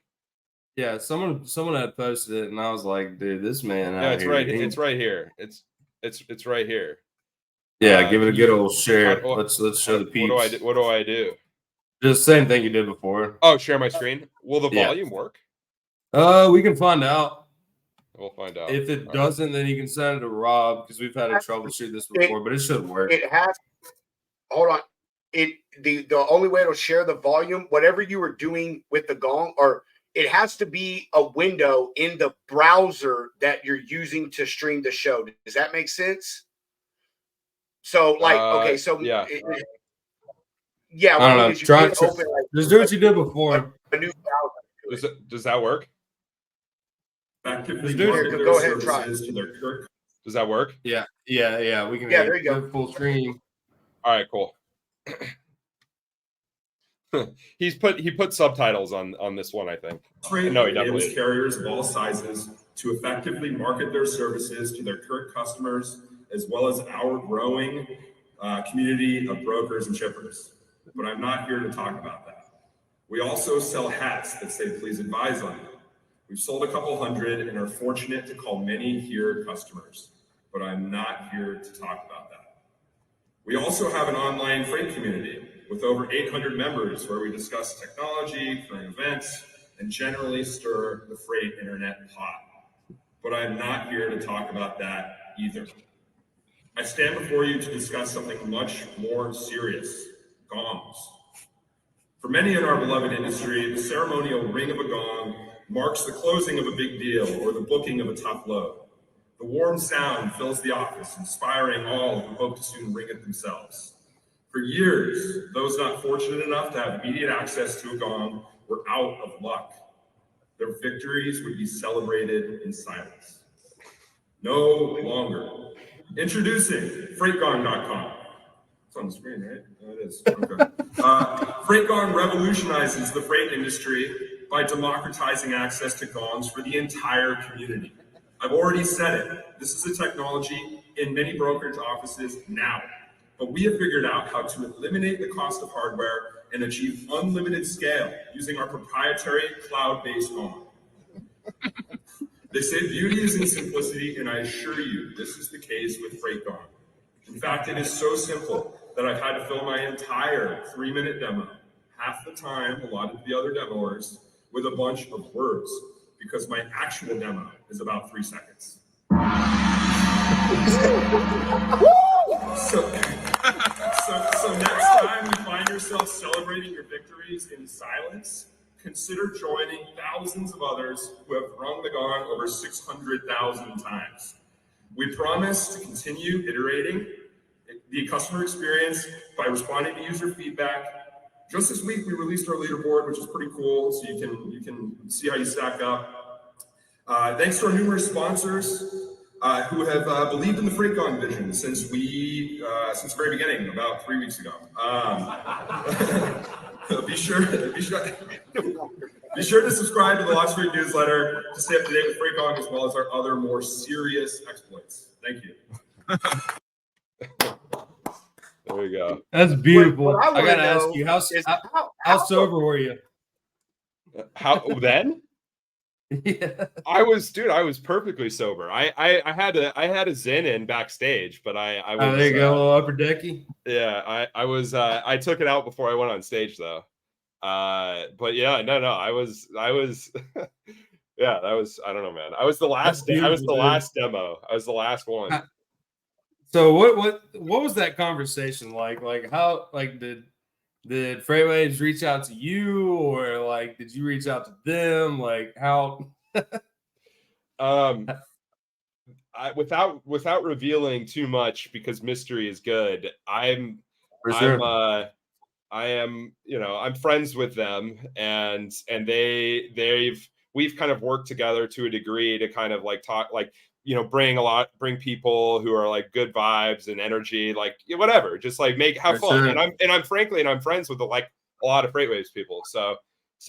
Yeah, someone had posted it, and I was like, dude, this man. Yeah, out it's here, right. he- It's right here. It's right here. Yeah, give it a Can good you- old share. how- Let's show the peeps. What do I do? Just same thing you did before. Oh, share my screen. Will the Yeah. volume work? We can find out. We'll find out. If it All right. doesn't, then you can send it to Rob because we've had to troubleshoot this before, but it should work. It has. Hold on. The only way it'll share the volume, whatever you were doing with the gong, or it has to be a window in the browser that you're using to stream the show. Does that make sense? So, like, okay, so yeah. yeah. I What don't I know. mean is you Try can open like just do what you did before. a new browser. Does that work? Go ahead, try. Does that work? Yeah. We can. Yeah, there you go. Full screen. All right, cool. He put subtitles on this one, I think. No, he definitely enables carriers of all sizes to effectively market their services to their current customers, as well as our growing community of brokers and shippers. But I'm not here to talk about that. We also sell hats that say, please advise on them. We've sold a couple hundred and are fortunate to call many here customers, but I'm not here to talk about that. We also have an online freight community with over 800 members where we discuss technology, current events, and generally stir the freight internet pot. But I'm not here to talk about that either. I stand before you to discuss something much more serious, gongs. For many in our beloved industry, the ceremonial ring of a gong marks the closing of a big deal or the booking of a tough load. The warm sound fills the office, inspiring all who hope to soon ring it themselves. For years, those not fortunate enough to have immediate access to a gong were out of luck. Their victories would be celebrated in silence. No longer. Introducing FreightGong.com. It's on the screen, right? Oh, it is. Okay. FreightGong revolutionizes the freight industry by democratizing access to gongs for the entire community. I've already said it. This is a technology in many brokerage offices now, but we have figured out how to eliminate the cost of hardware and achieve unlimited scale using our proprietary cloud-based gong. They say beauty is in simplicity, and I assure you this is the case with FreightGong. In fact, it is so simple that I've had to fill my entire 3-minute demo, half the time allotted to the other demoers, with a bunch of words, because my actual demo is about 3 seconds. So next time you find yourself celebrating your victories in silence, consider joining thousands of others who have rung the gong over 600,000 times. We promise to continue iterating the customer experience by responding to user feedback. Just this week, we released our leaderboard, which is pretty cool, so you can see how you stack up. Thanks to our numerous sponsors who have believed in the FreightGong vision since the very beginning, about 3 weeks ago. Be sure to subscribe to the Lots of Freight newsletter to stay up to date with FreightGong as well as our other more serious exploits. Thank you. There we go. That's beautiful. What I I wanna gotta ask know you, is how sober were you? How then? Yeah. I was perfectly sober. I had a Zen in backstage, but I was, Oh, there you go, a little upper decky. Yeah, I was I took it out before I went on stage though. But yeah, no, I was yeah, that was, I don't know, man. I was the last beautiful, I was the dude. last demo. I was the last one. So what was that conversation like? Like how did Freightwaves reach out to you, or like did you reach out to them? Like how? Without revealing too much because mystery is good. I'm friends with them, and we've kind of worked together to a degree to kind of like talk, like, bring people who are like good vibes and energy, like whatever, just like have fun. Sure. And I'm friends with a lot of Freightwaves people. So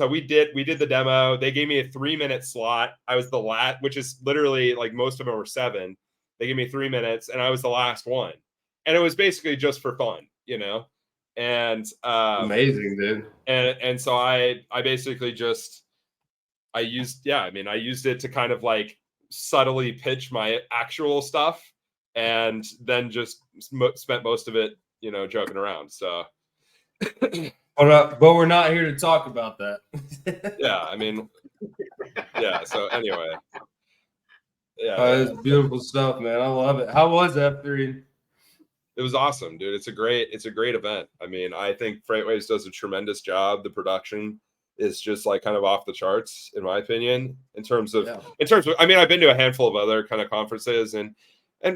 we did the demo. They gave me a 3-minute slot. I was the last, which is literally like most of them were 7. They gave me 3 minutes and I was the last one. And it was basically just for fun, and amazing, dude. And so I basically just I used it to kind of like subtly pitch my actual stuff, and then just spent most of it, joking around. So, but we're not here to talk about that. yeah, I mean, yeah. So anyway, yeah, It's beautiful stuff, man. I love it. How was F3? it was awesome, dude. It's a great event. I mean, I think Freightways does a tremendous job. The production is just like kind of off the charts, in my opinion, in terms of, I mean, I've been to a handful of other kind of conferences, and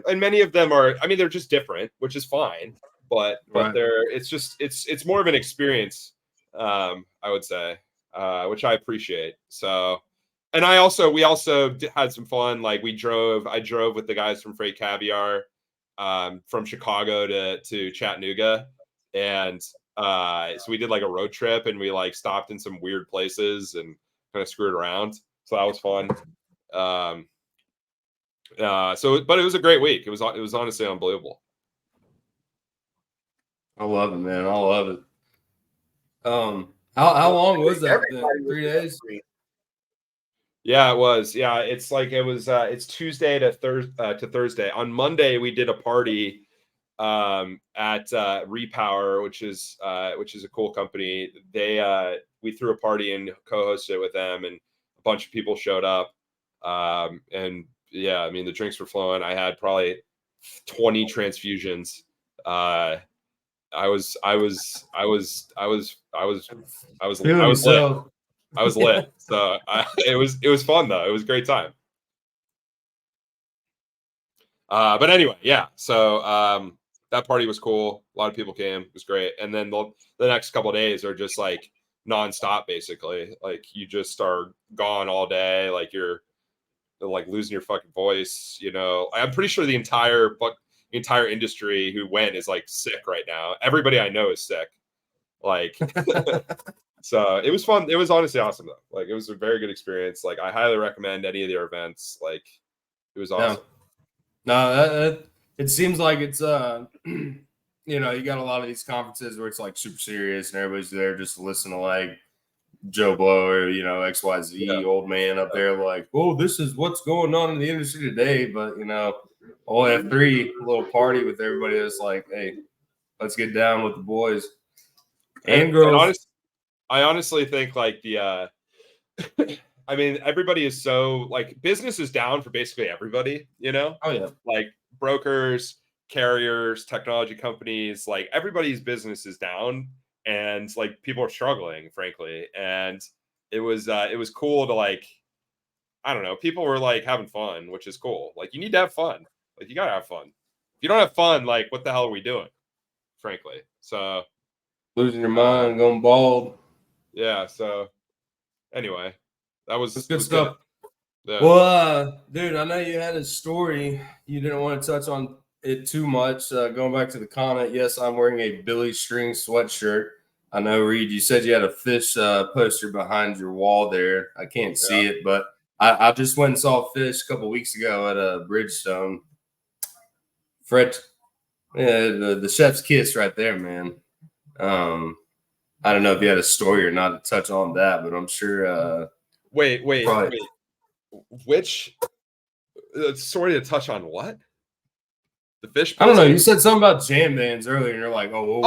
many of them are, I mean, they're just different, which is fine, but Right. it's more of an experience, I would say, which I appreciate. So, and we also had some fun. Like I drove with the guys from Freight Caviar, from Chicago to Chattanooga, and so we did like a road trip, and we like stopped in some weird places and kind of screwed around. So that was fun. But it was a great week. It was honestly unbelievable. I love it, man. I love it. How long was that? 3 days? Yeah, it was. Yeah, it's like it's Tuesday to Thursday. On Monday we did a party at Repower, which is a cool company. We threw a party and co-hosted it with them, and a bunch of people showed up. And yeah, I mean, the drinks were flowing. I had probably 20 transfusions. I was lit. I was lit. So it was fun though. It was a great time. But anyway, yeah. So that party was cool. A lot of people came. It was great. And then the next couple of days are just like nonstop, basically. Like you just are gone all day. Like you're like losing your fucking voice. I'm pretty sure the entire industry who went is like sick right now. Everybody I know is sick. Like, so it was fun. It was honestly awesome though. Like it was a very good experience. Like I highly recommend any of their events. Like it was awesome. No, it seems like it's you got a lot of these conferences where it's like super serious and everybody's there just to listen to like Joe Blow or XYZ old man up there like, oh, this is what's going on in the industry today. But only have a little party with everybody that's like, hey, let's get down with the boys and girls. I honestly think like the I mean, everybody is so like business is down for basically everybody, Oh yeah. Like brokers, carriers, technology companies, like everybody's business is down, and like people are struggling, frankly. And it was cool to like, I don't know, people were like having fun, which is cool. Like you need to have fun. Like you gotta have fun. If you don't have fun, like what the hell are we doing? Frankly. So losing your mind, going bald. Yeah. So anyway, that was good stuff. Yeah. Well, dude, I know you had a story. You didn't want to touch on it too much. Going back to the comment, yes, I'm wearing a Billy String sweatshirt. I know, Reed, you said you had a Fish poster behind your wall there. I can't see it, but I just went and saw Fish a couple weeks ago at a Bridgestone. Fred, the chef's kiss right there, man. I don't know if you had a story or not to touch on that, but I'm sure. Wait. Which story to touch on? What? The Fish? I don't know. You said something about jam bands earlier, and you're like, "Oh,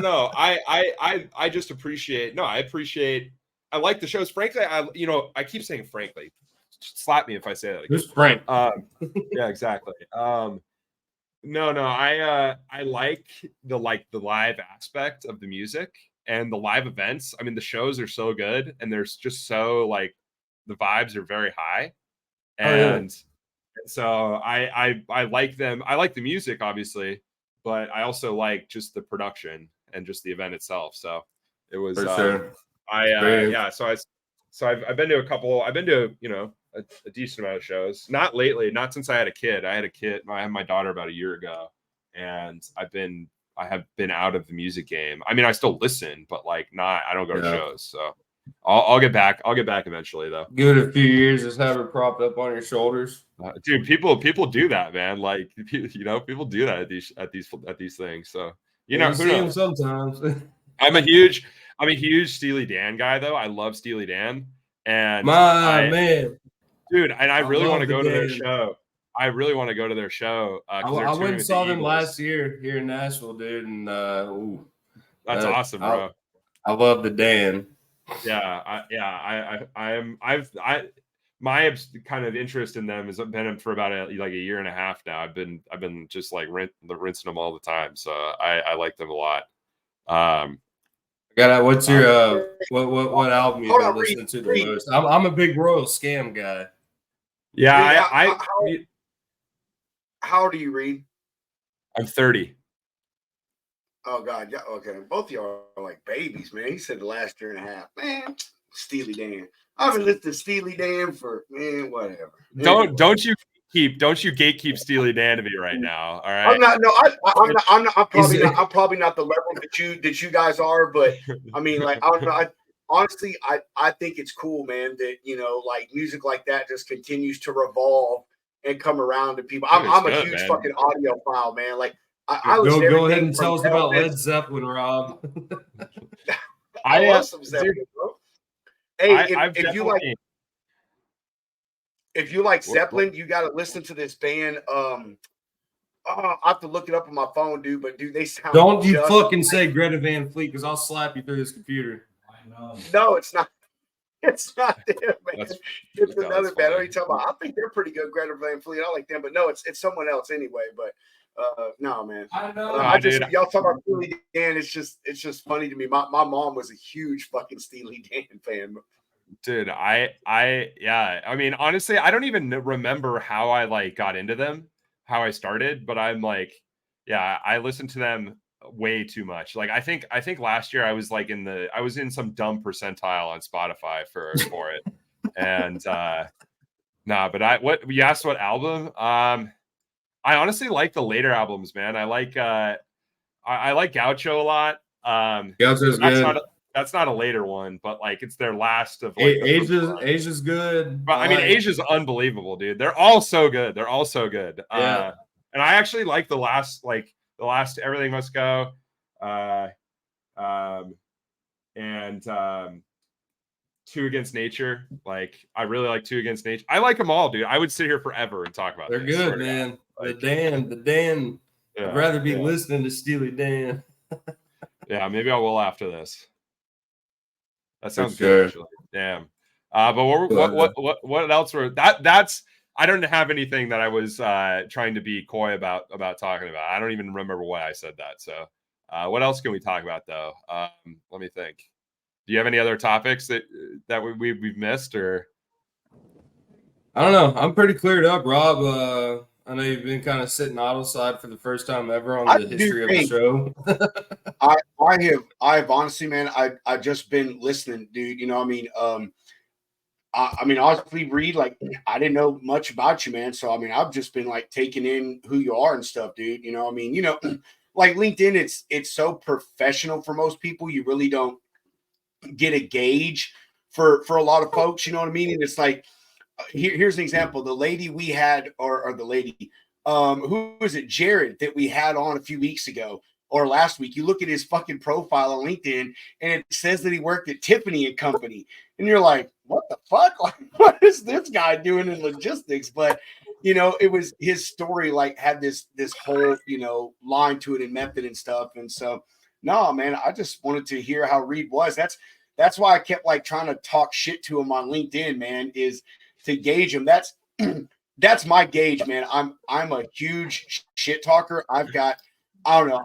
no. I just appreciate. No, I appreciate. I like the shows. Frankly, I keep saying frankly. Slap me if I say that. Who's Frank? Yeah, exactly. No, I like the live aspect of the music and the live events. I mean, the shows are so good, and there's just so like the vibes are very high, and so I like them. I like the music, obviously, but I also like just the production and just the event itself. So it was. For sure. So I've been to a couple. I've been to a decent amount of shows. Not lately, not since I had a kid. I had my daughter about a year ago, and I have been out of the music game. I mean, I still listen, but like not. I don't go to shows. So I'll get back. I'll get back eventually, though. Give it a few years, just have it propped up on your shoulders. Dude, people do that, man. Like people do that at these things. So you see them sometimes. I'm I'm a huge Steely Dan guy, though. I love Steely Dan, and Man, dude, and I really want to love go the to their Dan. show. I really want to go to their show. I 'Cause they're went touring and with saw the them Eagles. last year here in Nashville, dude, and That's awesome, bro. I love the Dan. My kind of interest in them has been for about a year and a half now. I've been just like rinsing them all the time, so I like them a lot. What's your what album you've Hold been on, listening to the Reed. most? I'm a big Royal Scam guy. Yeah, How old do you read? I'm 30. Oh God, yeah, okay. Both of y'all are like babies, man. He said the last year and a half, man. Steely Dan. I've been listening to Steely Dan for whatever. Don't you gatekeep Steely Dan to me right now. All right. I'm not. No, I'm not. I'm probably not the level that you guys are. But I mean, like, I don't know. Honestly, I think it's cool, man. That like music like that just continues to revolve and come around to people. I'm a huge fucking audiophile, man. Like. I go ahead and tell us about Led Zeppelin, Rob. I love some Zeppelin, bro. Hey, if you like Zeppelin, you got to listen to this band. I have to look it up on my phone, dude. But dude, they sound. Don't you fucking say Greta Van Fleet, because I'll slap you through this computer. I know. No, it's not. It's not them, man. It's another band. What are you talking about? I think they're pretty good, Greta Van Fleet. I like them, but no, it's someone else anyway. But no, man. I know. Y'all talk about Steely Dan. It's just funny to me. My mom was a huge fucking Steely Dan fan. Dude, I mean, honestly, I don't even remember how I like got into them, how I started, but I'm like, yeah, I listened to them way too much. Like, I think last year I was like I was in some dumb percentile on Spotify for it. And but what you asked what album? I honestly like the later albums, man. I like I like Gaucho a lot. Gaucho's good. That's not a later one, but like it's their last of like Asia's good. But I mean, Asia's unbelievable, dude. They're all so good. Yeah. And I actually like the last Everything Must Go. And Two Against Nature. Like, I really like Two Against Nature. I like them all, dude. I would sit here forever and talk about They're good, man. Like, the Dan. Yeah, I'd rather be listening to Steely Dan. Yeah, maybe I will after this. That sounds good, actually. Damn. But what else were that's I don't have anything that I was trying to be coy about talking about. I don't even remember why I said that. So what else can we talk about though? Let me think. Do you have any other topics that we've missed, or? I don't know. I'm pretty cleared up, Rob. I know you've been kind of sitting auto side for the first time ever on the history of the show. I have honestly, man. I've just been listening, dude. You know, I mean, honestly, Reed, like, I didn't know much about you, man. So I mean, I've just been like taking in who you are and stuff, dude. You know, I mean, like LinkedIn, it's so professional for most people. You really don't get a gauge for a lot of folks. You know what I mean? And it's like, here's an example. The lady we had, or the lady, who was it, Jared, that we had on a few weeks ago or last week. You look at his fucking profile on LinkedIn and it says that he worked at Tiffany and Company. And you're like, what the fuck? Like, what is this guy doing in logistics? But, it was his story, like, had this whole, line to it and method and stuff. And so, no, man, I just wanted to hear how Reed was. That's why I kept like trying to talk shit to him on LinkedIn, man, is to gauge him. That's my gauge, man. I'm a huge shit talker. I don't know.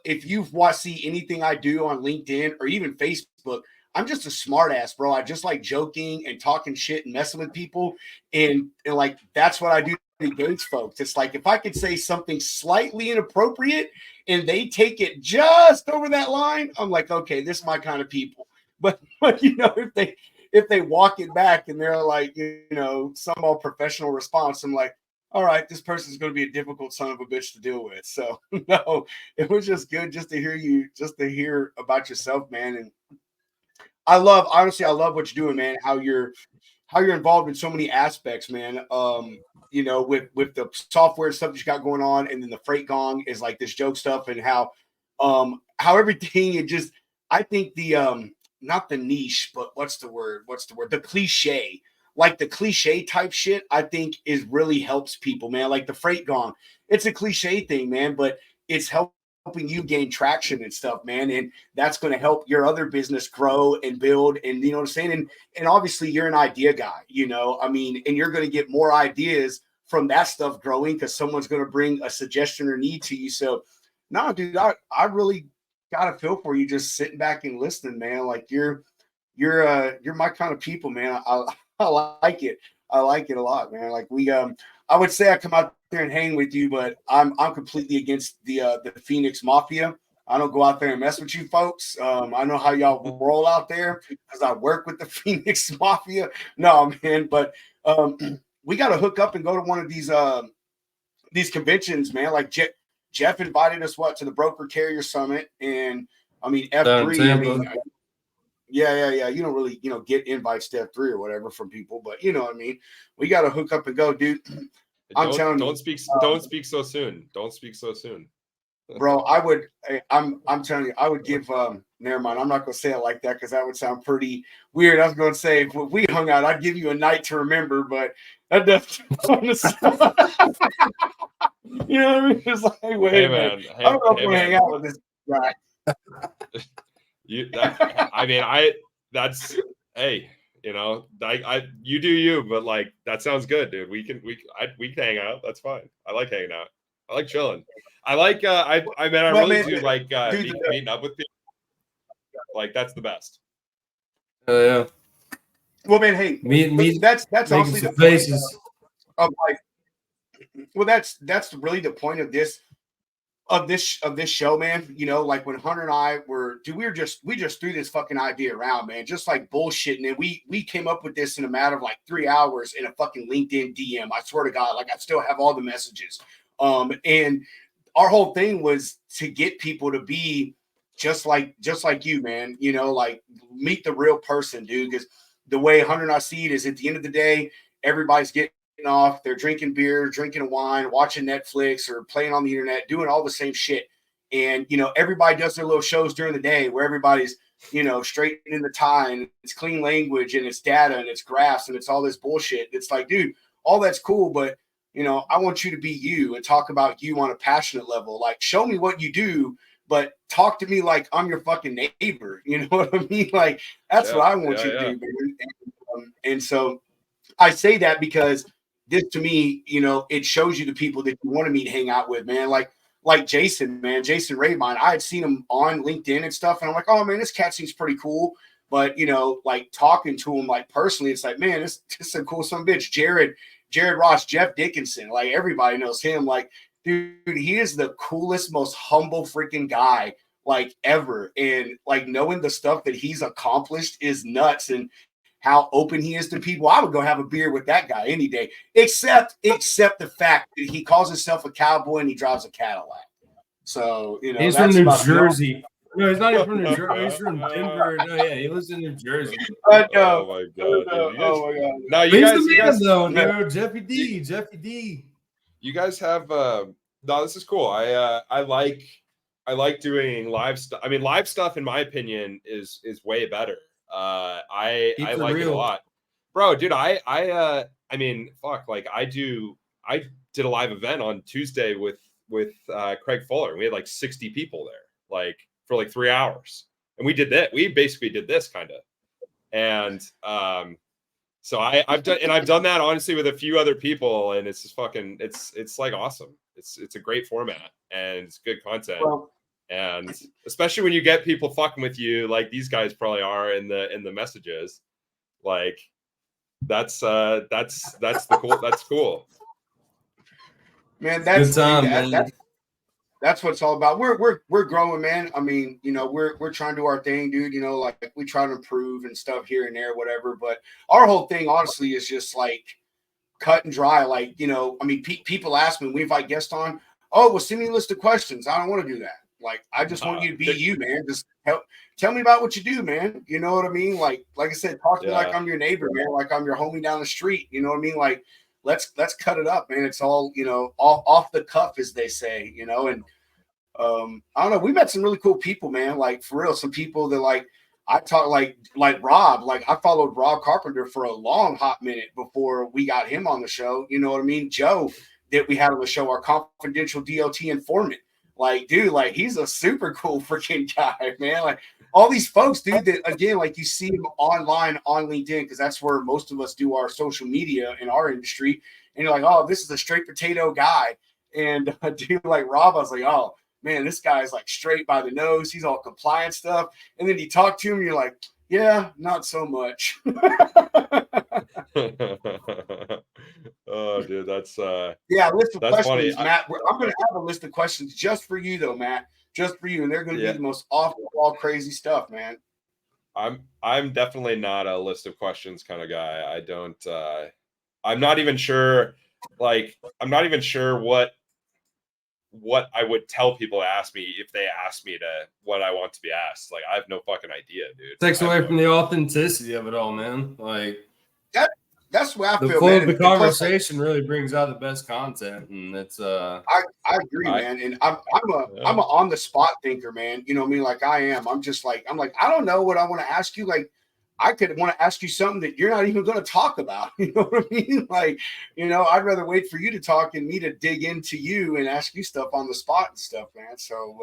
If you see anything I do on LinkedIn or even Facebook, I'm just a smart ass, bro. I just like joking and talking shit and messing with people. And like, that's what I do to engage folks. It's like, if I could say something slightly inappropriate and they take it just over that line, I'm like, okay, this is my kind of people. But if they walk it back and they're like, some all professional response, I'm like, all right, this person's going to be a difficult son of a bitch to deal with. So no, it was just good just to hear about yourself, man. And I love what you're doing, man. How you're involved in so many aspects, man. With the software stuff that you got going on, and then the Freight Gong is like this joke stuff, and how everything, I think the not the niche, but what's the word? The cliche. Like the cliche type shit, I think is really helps people, man. Like the freight gone. It's a cliche thing, man, but it's helping you gain traction and stuff, man. And that's going to help your other business grow and build. And you know what I'm saying? And obviously you're an idea guy, you know, I mean, and you're going to get more ideas from that stuff growing because someone's going to bring a suggestion or need to you. So no, dude, I really got a feel for you just sitting back and listening, man. Like you're my kind of people, man. I like it. I like it a lot, man. Like I would say I come out there and hang with you, but I'm completely against the Phoenix Mafia. I don't go out there and mess with you folks. I know how y'all roll out there because I work with the Phoenix Mafia. No, man, but we got to hook up and go to one of these conventions, man. Like Jeff invited us to the Broker Carrier Summit, and I mean F3. I mean, yeah. You don't really, get invites to F3 or whatever from people, but you know what I mean. We got to hook up and go, dude. Don't speak so soon. Don't speak so soon, bro. I'm telling you, I would give. Never mind. I'm not gonna say it like that because that would sound pretty weird. I was gonna say if we hung out, I'd give you a night to remember, but that doesn't. You know what I mean? It's like, wait a minute. I don't know if we hang out with this guy. Hey, you do you, but like that sounds good, dude. We can hang out. That's fine. I like hanging out. I like chilling. I like I really do like meeting up with people. Like that's the best. Yeah. Well, man, hey, that's honestly the faces of like. Well, that's really the point of this show, man. You know, like when Hunter and I we just threw this fucking idea around, man, just like bullshitting. And we came up with this in a matter of like 3 hours in a fucking LinkedIn DM. I swear to God, like I still have all the messages. And our whole thing was to get people to be just like you, man. You know, like meet the real person, dude. Because the way Hunter and I see it is, at the end of the day, everybody's getting off, they're drinking beer, drinking wine, watching Netflix or playing on the internet, doing all the same shit. And everybody does their little shows during the day where everybody's straight in the tie, and it's clean language and it's data and it's graphs and it's all this bullshit. It's like, dude, all that's cool, but I want you to be you and talk about you on a passionate level. Like, show me what you do, but talk to me like I'm your fucking neighbor. You know what I mean? Like, that's what I want you to do, man. And so I say that because this, to me, it shows you the people that you want to meet, hang out with, man. Like Jason, man, Jason Raymond. I had seen him on LinkedIn and stuff, and I'm like, oh man, this cat seems pretty cool. But like talking to him like personally, it's like, man, this is a cool son of a bitch. Jared Ross, Jeff Dickinson, like everybody knows him. Like, dude, he is the coolest, most humble freaking guy like ever. And like knowing the stuff that he's accomplished is nuts. And how open he is to people. I would go have a beer with that guy any day, except the fact that he calls himself a cowboy and he drives a Cadillac. So, he's from New Jersey. No, he's not even from New Jersey. He's from Denver. No, yeah, he lives in New Jersey. Oh my god! Oh my god! No, you guys, though, dude. Jeffy D. You guys have no. This is cool. I like doing live stuff. I mean, live stuff, in my opinion, is way better. I like it a lot, bro, dude. I mean, fuck, like I did a live event on Tuesday with Craig Fuller. We had like 60 people there, like for like 3 hours, and we did that. We basically did this kind of, and so I've done that honestly with a few other people, and it's just fucking, it's like awesome. It's a great format and it's good content. Well, and especially when you get people fucking with you, like these guys probably are in the messages, like that's the cool. That's cool, man. That's what it's all about. We're growing, man. I mean, we're trying to do our thing, dude. Like we try to improve and stuff here and there, whatever. But our whole thing, honestly, is just like cut and dry. Like, I mean, people ask me when we invite guests on, oh, well, send me a list of questions. I don't want to do that. Like, I just want you to be you, man. Just tell me about what you do, man. You know what I mean? Like I said, talk to me like I'm your neighbor, man. Like I'm your homie down the street. You know what I mean? Like, let's cut it up, man. It's all, off the cuff, as they say, and I don't know. We met some really cool people, man. Like for real, some people that like I talk like Rob. Like I followed Rob Carpenter for a long hot minute before we got him on the show. You know what I mean? Joe that we had on the show, our confidential DLT informant. Like, dude, like he's a super cool freaking guy, man. Like all these folks, dude, that again, like you see him online on LinkedIn, because that's where most of us do our social media in our industry. And you're like, oh, this is a straight potato guy. And a dude like Rob, I was like, oh man, this guy's like straight by the nose. He's all compliant stuff. And then you talk to him, and you're like, yeah, not so much. Oh, dude, that's yeah, list of that's questions, funny. Matt. I'm going to have a list of questions just for you, though, Matt. Just for you, and they're going to Yeah. be the most off-the-wall crazy stuff, man. I'm definitely not a list of questions kind of guy. I don't. I'm not even sure. Like, I'm not even sure what I would tell people to ask me if they asked me to what I want to be asked. Like, I have no fucking idea, dude. Takes away from the authenticity of it all, man. Like That's what I the feel, flow man. of the And plus, conversation really brings out the best content, and it's I agree, man. And I'm a on the spot thinker, man. You know what I mean? Like I am. I'm like, I don't know what I want to ask you. Like, I could want to ask you something that you're not even going to talk about. You know what I mean? Like, you know, I'd rather wait for you to talk and me to dig into you and ask you stuff on the spot and stuff, man. So,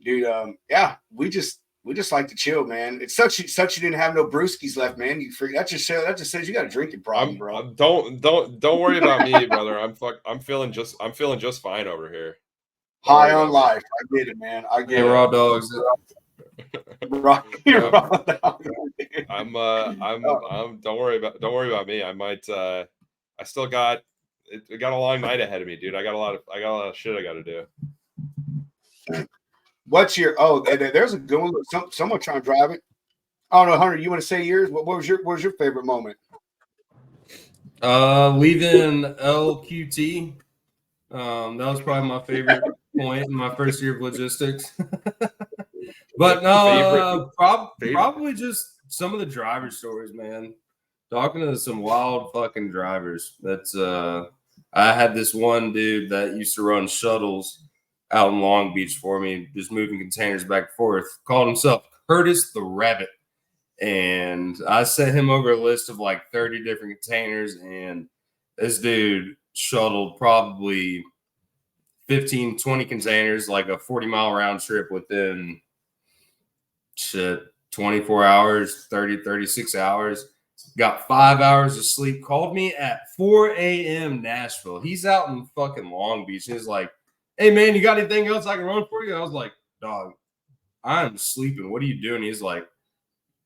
dude, yeah, we just like to chill, man. It's such you didn't have no brewskis left, man. You freak that just says you got a drinking problem, bro. Don't worry about me, brother. I'm feeling just fine over here. High on life. I get it, man. I get it. raw dogs. Raw dog. I'm don't worry about me. I might I still got a long night ahead of me, dude. I got a lot of shit I got to do. What's your there's a good one. Someone trying to drive it. I don't know, Hunter. You want to say yours? What was your favorite moment? Leaving LQT. That was probably my favorite point in my first year of logistics. But no, probably just some of the driver stories, man. Talking to some wild fucking drivers. That's I had this one dude that used to run shuttles out in Long Beach for me, just moving containers back and forth. Called himself Curtis the Rabbit. And I sent him over a list of like 30 different containers, and this dude shuttled probably 15, 20 containers, like a 40-mile round trip within 24 hours, 36 hours. Got 5 hours of sleep. Called me at 4 a.m. Nashville. He's out in fucking Long Beach. He's like, hey, man, you got anything else I can run for you? I was like, dog, I'm sleeping. What are you doing? He's like,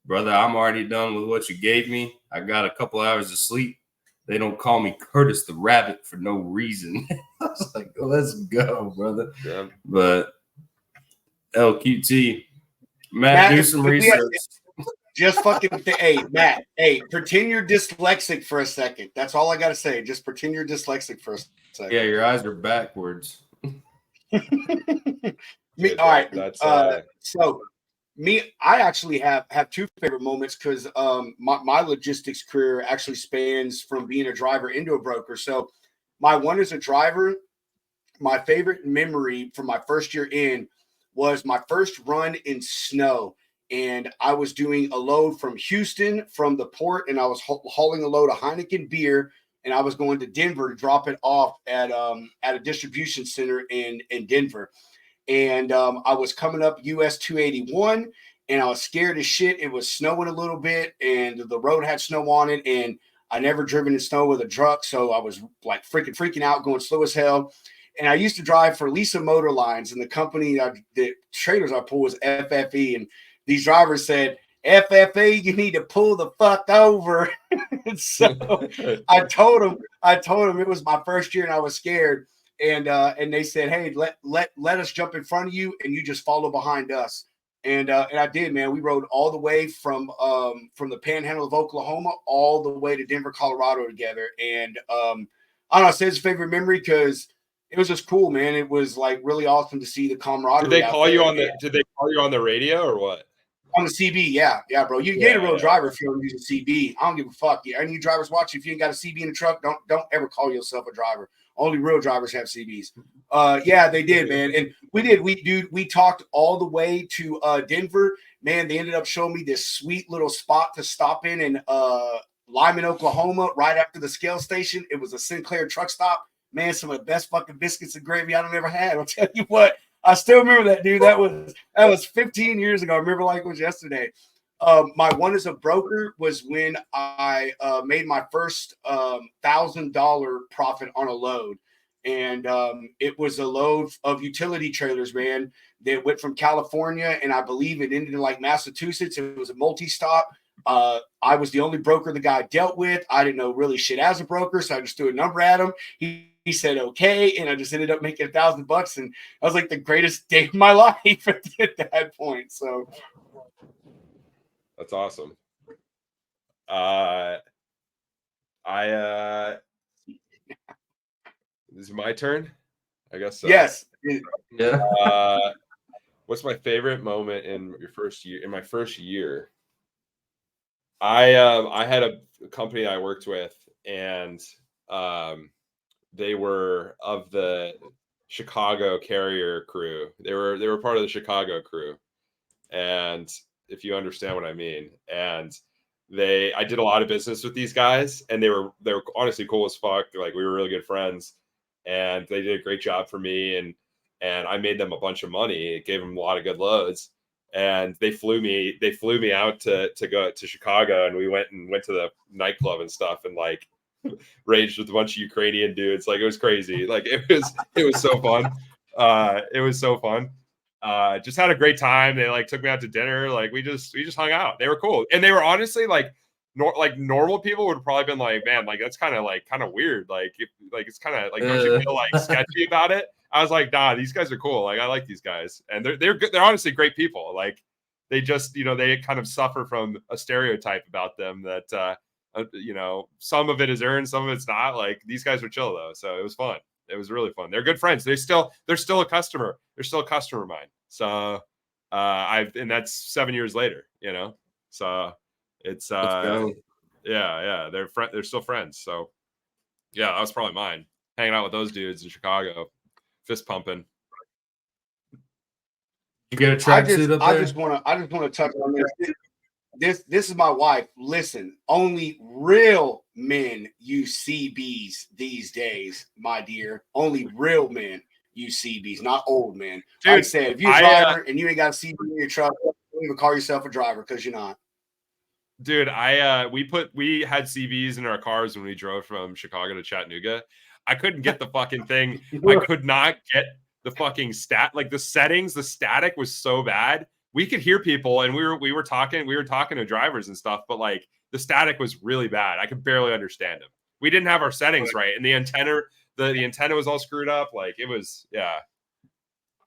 brother, I'm already done with what you gave me. I got a couple hours of sleep. They don't call me Curtis the Rabbit for no reason. I was like, let's go, brother. Yeah. But LQT, Matt, do some research. Just fucking, hey, Matt, hey, pretend you're dyslexic for a second. That's all I got to say. Just pretend you're dyslexic for a second. Yeah, your eyes are backwards. All right. So I actually have two favorite moments because my logistics career actually spans from being a driver into a broker. So my one as a driver, my favorite memory from my first year in was my first run in snow. And I was doing a load from Houston from the port, and I was hauling a load of Heineken beer, and I was going to Denver to drop it off at a distribution center in Denver. And I was coming up US 281, and I was scared as shit. It was snowing a little bit, and the road had snow on it, and I never driven in snow with a truck, so I was like freaking out, going slow as hell. And I used to drive for Lisa Motor Lines, and the company, the trailers I pulled was FFE, and these drivers said, FFE, you need to pull the fuck over. And so I told them it was my first year and I was scared. And they said, hey, let us jump in front of you and you just follow behind us. And I did, man. We rode all the way from the panhandle of Oklahoma all the way to Denver, Colorado together. And I don't know, I say it's a favorite memory because it was just cool, man. It was like really awesome to see the camaraderie. Did they call you on the radio or what? On the CB, yeah, bro. You ain't a real driver if you don't use a CB. I don't give a fuck. Any drivers watching, if you ain't got a CB in the truck, don't ever call yourself a driver. Only real drivers have CBs. Yeah, they did, man. And we talked all the way to Denver. Man, they ended up showing me this sweet little spot to stop in Lyman, Oklahoma, right after the scale station. It was a Sinclair truck stop. Man, some of the best fucking biscuits and gravy I've ever had. I'll tell you what. I still remember that, dude. That was 15 years ago. I remember like it was yesterday. My one as a broker was when I made my first $1,000 profit on a load. And it was a load of utility trailers, man, that went from California, and I believe it ended in like Massachusetts. It was a multi-stop. I was the only broker the guy dealt with. I didn't know really shit as a broker, so I just threw a number at him. He said okay, and I just ended up making $1,000, and that was like the greatest day of my life at that point. So that's awesome. This is my turn, I guess. So. Yes. Yeah. What's my favorite moment in your first year? In my first year, I had a company I worked with, and they were of the Chicago carrier crew. They were part of the Chicago crew, and if you understand what I mean. And I did a lot of business with these guys, and they were honestly cool as fuck. Like, we were really good friends, and they did a great job for me, and I made them a bunch of money. It gave them a lot of good loads, and they flew me out to go to Chicago, and we went to the nightclub and stuff, and like raged with a bunch of Ukrainian dudes. Like, it was crazy. Like, it was so fun. It was so fun. Just had a great time. They like took me out to dinner. Like, we just hung out. They were cool, and they were honestly like normal people would have probably been like, man, like that's kind of weird. Like, it's kind of like, don't you feel like sketchy about it? I was like, nah, these guys are cool. Like, I like these guys, and they're good. They're honestly great people. Like, they just, they kind of suffer from a stereotype about them that some of it is earned, some of it's not. Like, these guys were chill though, so it was fun. It was really fun. They're good friends. They're still a customer. They're still a customer of mine. So and that's 7 years later, So it's yeah, they're still friends. So yeah, that was probably mine. Hanging out with those dudes in Chicago, fist pumping. You get a tracksuit up there? I just want to touch on this. This is my wife. Listen, only real men use CBs these days, my dear. Only real men use CBs, not old men. Dude, like I said, if you're a driver and you ain't got a CB in your truck, don't even call yourself a driver, because you're not. Dude, we had CBs in our cars when we drove from Chicago to Chattanooga. I couldn't get the fucking thing. I could not get the fucking like the settings. The static was so bad. We could hear people, and we were talking to drivers and stuff, but like the static was really bad. I could barely understand them. We didn't have our settings right, and the antenna was all screwed up. Like, it was, yeah.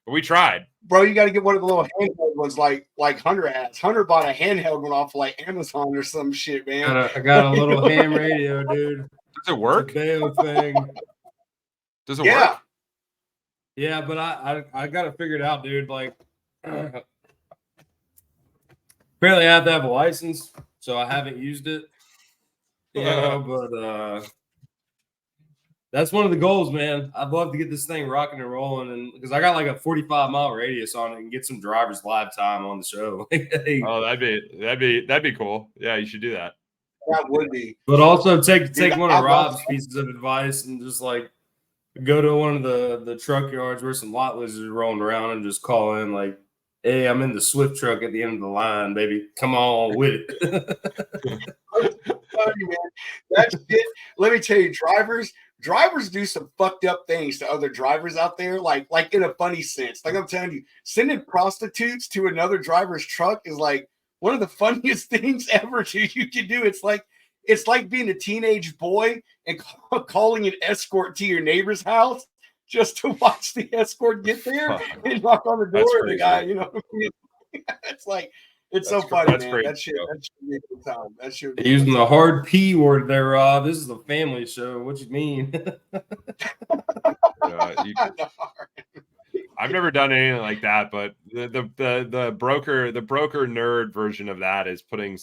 But we tried. Bro, you got to get one of the little handheld ones like Hunter has. Hunter bought a handheld one off of like Amazon or some shit, man. I got a little ham radio, dude. Does it work? Damn thing. Does it work? Yeah, but I got to figure it out, dude. Like, apparently I have to have a license, so I haven't used it. But that's one of the goals, man. I'd love to get this thing rocking and rolling, and because I got like a 45-mile radius on it, and get some drivers live time on the show. Oh, that'd be cool. Yeah, you should do that. That would be. But also take one of Rob's pieces of advice and just like go to one of the truck yards where some lot lizards are rolling around and just call in like, hey, I'm in the Swift truck at the end of the line, baby. Come on with it. That shit, let me tell you, drivers do some fucked up things to other drivers out there, like in a funny sense. Like, I'm telling you, sending prostitutes to another driver's truck is like one of the funniest things ever you can do. It's like being a teenage boy and calling an escort to your neighbor's house just to watch the escort get there and knock on the door of the guy. It's like, it's so funny, man. Crazy, that shit be a good time. That should be using the hard P word there, Rob. This is a family show. What you mean? I've never done anything like that, but the broker nerd version of that is putting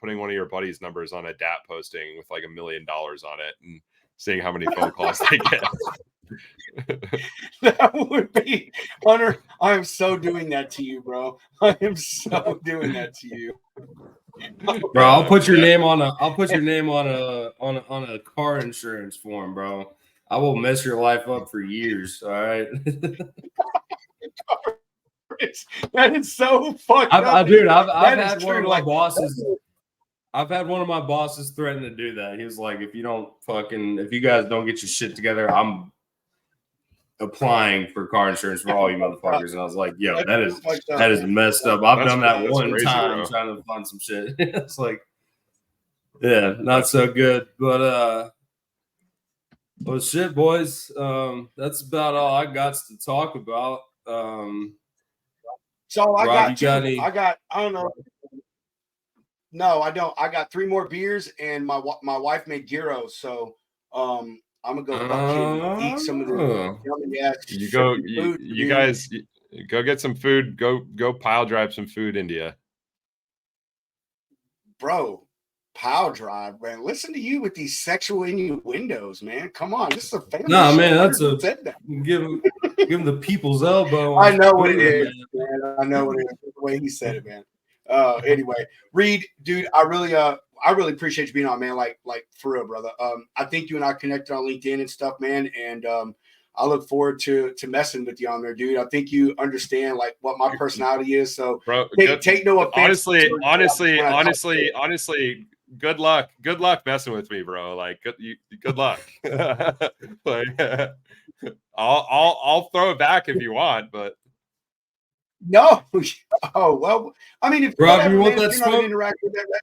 one of your buddy's numbers on a DAP posting with like $1 million on it and seeing how many phone calls they get. That would be Hunter. I am so doing that to you, bro. I am so doing that to you. Bro, I'll put your name on a car insurance form, bro. I will mess your life up for years. All right. That is so fucked up. Dude, I've had true. one of my Like, bosses. I've had one of my bosses threaten to do that. He was like, if you guys don't get your shit together, I'm applying for car insurance for all you motherfuckers. And I was like, yo, that is messed up. I've done that one crazy, time bro. trying to find some shit. It's like, yeah, not so good. But well, shit, boys. That's about all I got to talk about. So I Rob, got two. I don't know. No, I don't. I got 3 more beers, and my wife made gyros, so I'm gonna go fucking eat some of the yummy ass food. You guys go get some food. Go pile drive some food, India. Bro, pile drive, man. Listen to you with these sexual innuendos, man. Come on, this is a family. Nah, show. man, that's That. give him the people's elbow. I know what it is, man. I know what it is. The way he said it, man. Anyway, Reed, dude, I really appreciate you being on, man. Like for real, brother. I think you and I connected on LinkedIn and stuff, man. And I look forward to messing with you on there, dude. I think you understand like what my personality is. So, bro, take no offense. Honestly, good luck messing with me, bro. Like, good luck. Like, I'll throw it back if you want, but. No. Oh, well, I mean, if Rob, whatever, you want man, that if you're not smoke? interacting with that,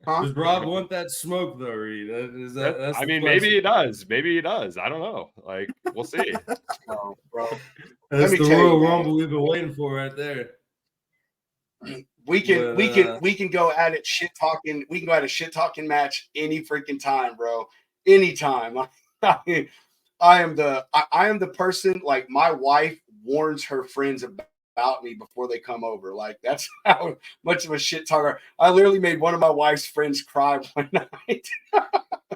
huh? Does Rob want that smoke though, Reed? That's I the mean, question. maybe he does. Maybe he does. I don't know. Like, we'll see. Oh, bro. That's me the tell you, Royal man. Rumble we've been waiting for right there. We can go at it shit talking. We can go at a shit talking match any freaking time, bro. Anytime. I am the person, like, my wife warns her friends about me before they come over. Like, that's how much of a shit talker. I literally made one of my wife's friends cry one night.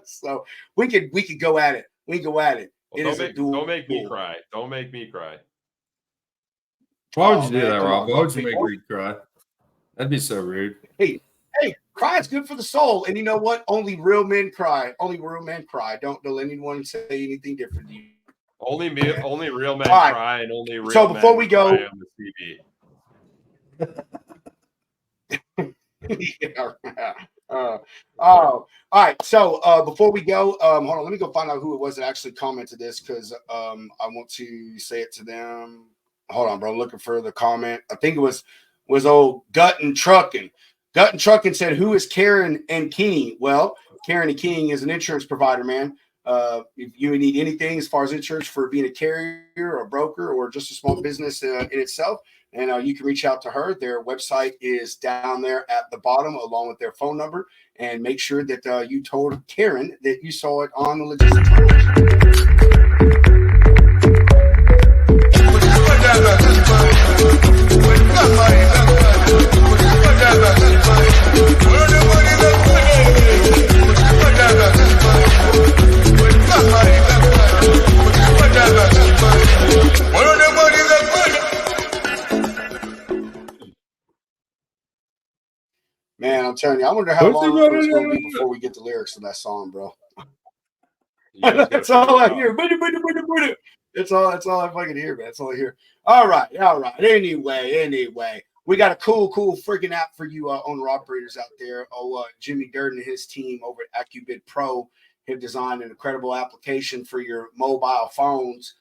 So we could go at it. We can go at it. Well, don't make me cry. Don't make me cry. Why would you do man, that, come Rob? on, Why would bro. you make Reed cry? That'd be so rude. Hey, cry is good for the soul. And you know what? Only real men cry. Only real men cry. Don't let anyone say anything different to you. Only real men All right. cry, and only real So before men we go- cry on the TV. Yeah. All right. So before we go, hold on. Let me go find out who it was that actually commented this, because I want to say it to them. Hold on, bro. I'm looking for the comment. I think it was old Gut and Trucking. Gut and Trucking said, "Who is Karen and King?" Well, Karen and King is an insurance provider, man. If you need anything as far as insurance for being a carrier or a broker or just a small business in itself, and you can reach out to her. Their website is down there at the bottom, along with their phone number. And make sure that you told Karen that you saw it on the Logistics Page. Man, I'm telling you, I wonder how long it's going to be before we get the lyrics of that song, bro. That's all I hear. That's all I fucking hear, man. That's all I hear. All right. Anyway, we got a cool freaking app for you owner operators out there. Jimmy Durden and his team over at AccuBid Pro have designed an incredible application for your mobile phones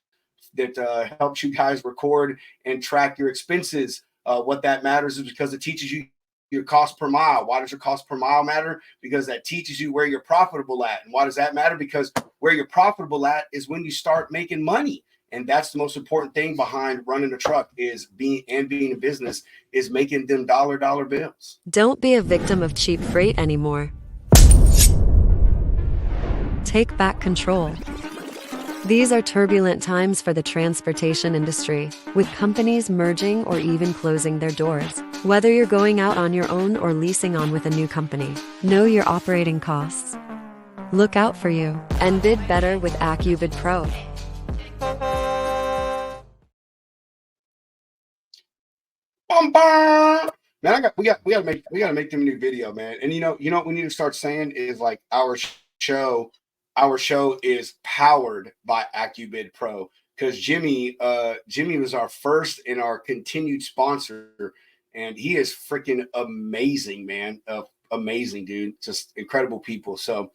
that helps you guys record and track your expenses. What that matters is because it teaches you your cost per mile. Why does your cost per mile matter? Because that teaches you where you're profitable at. And why does that matter? Because where you're profitable at is when you start making money. And that's the most important thing behind running a truck is being a business is making them dollar bills. Don't be a victim of cheap freight anymore. Take back control. These are turbulent times for the transportation industry, with companies merging or even closing their doors. Whether you're going out on your own or leasing on with a new company, know your operating costs. Look out for you and bid better with AccuBid Pro. Bum, bum. Man, we gotta make them a new video, man. And you know what we need to start saying is like our show is powered by AccuBid Pro, because Jimmy was our first and our continued sponsor, and he is freaking amazing, man. Amazing dude, just incredible people. So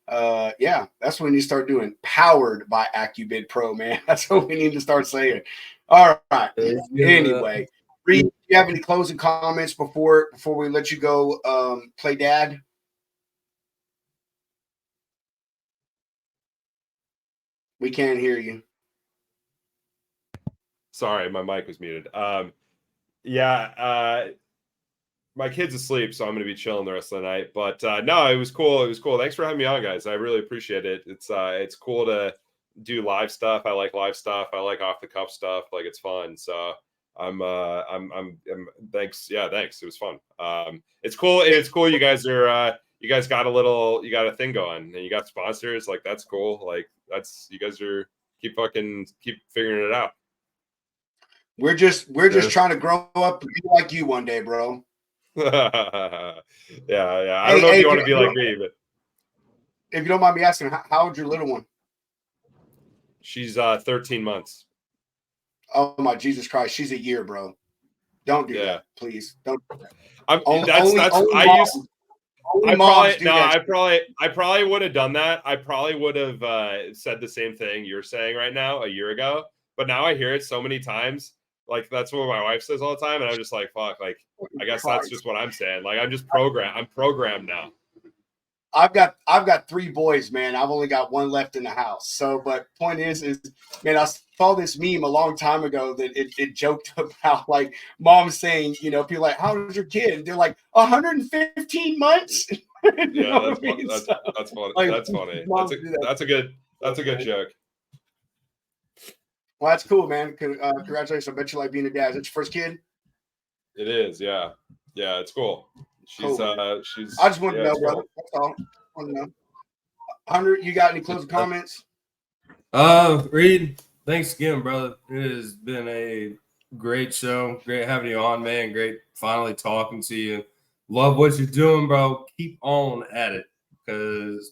yeah, that's what we need to start doing. Powered by AccuBid Pro, man. That's what we need to start saying. All right. Anyway, Reed, do you have any closing comments before we let you go play dad? We can't hear you. Sorry, my mic was muted. My kid's asleep, so I'm going to be chilling the rest of the night. But no, it was cool. It was cool. Thanks for having me on, guys. I really appreciate it. It's cool to do live stuff. I like live stuff. I like off the cuff stuff. Like, it's fun. So I'm thanks. Yeah, thanks. It was fun. It's cool. It's cool. You guys got a thing going, and you got sponsors. Like, that's cool. Like, you guys keep figuring it out. We're just trying to grow up and be like you one day, bro. Yeah. I don't know if you want to be like me, but if you don't mind me asking, how old's your little one? She's 13 months. Oh my Jesus Christ, she's a year, bro. Don't do that, please. Don't. I probably would have done that. I probably would have said the same thing you're saying right now a year ago, but now I hear it so many times. Like, that's what my wife says all the time, and I'm just like, fuck. Like, I guess that's just what I'm saying. Like, I'm programmed now. I've got 3 boys, man. I've only got 1 left in the house. So, but point is, man, I saw this meme a long time ago that it joked about, like, mom saying, people like, how old is your kid? And they're like, 115 months. Yeah, that's funny. Like, that's funny. That's a good joke. Well, that's cool, man. Congratulations. I bet you like being a dad. Is it your first kid? It is, yeah. Yeah, it's cool. She's I just want to know, brother. That's all. I want to know. Hunter, you got any closing comments? Reed, thanks again, brother. It has been a great show. Great having you on, man. Great finally talking to you. Love what you're doing, bro. Keep on at it, because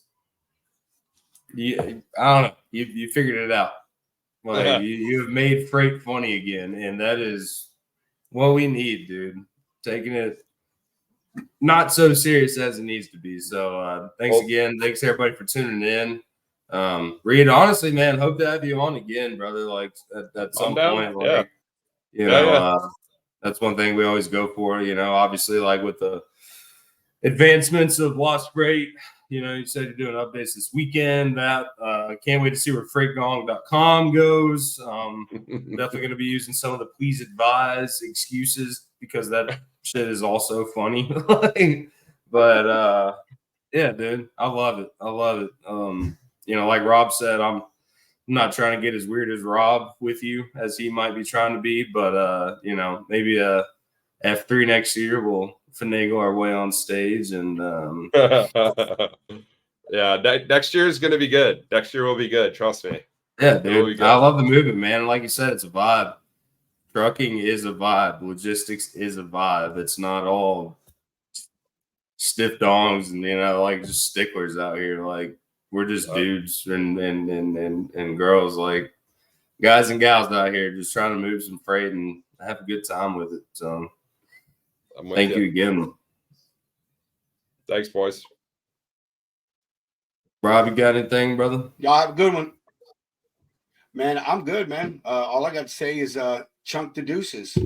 I don't know. You figured it out. Like, you have made freight funny again, and that is what we need, dude. Taking it not so serious as it needs to be. So thanks again. Thanks everybody for tuning in. Reed, honestly, man, hope to have you on again, brother. Like, at some point, like, that's one thing we always go for. Obviously, like, with the advancements of Lost Freight, you said you're doing updates this weekend. That can't wait to see where freightgong.com goes. Definitely going to be using some of the please advise excuses, because that shit is also funny. But yeah, dude, I love it. Like Rob said, I'm not trying to get as weird as Rob with you as he might be trying to be, but maybe F3 next year we'll finagle our way on stage, and yeah, next year is going to be good. Next year will be good. Trust me. Yeah, dude. I love the movement, man. Like you said, it's a vibe. Trucking is a vibe. Logistics is a vibe. It's not all stiff dongs and like just sticklers out here. Like, we're just dudes and girls, like guys and gals out here just trying to move some freight and have a good time with it. So thank you again. Thanks, boys. Rob, you got anything, brother? Y'all have a good one. Man, I'm good, man. All I got to say is chunk the deuces.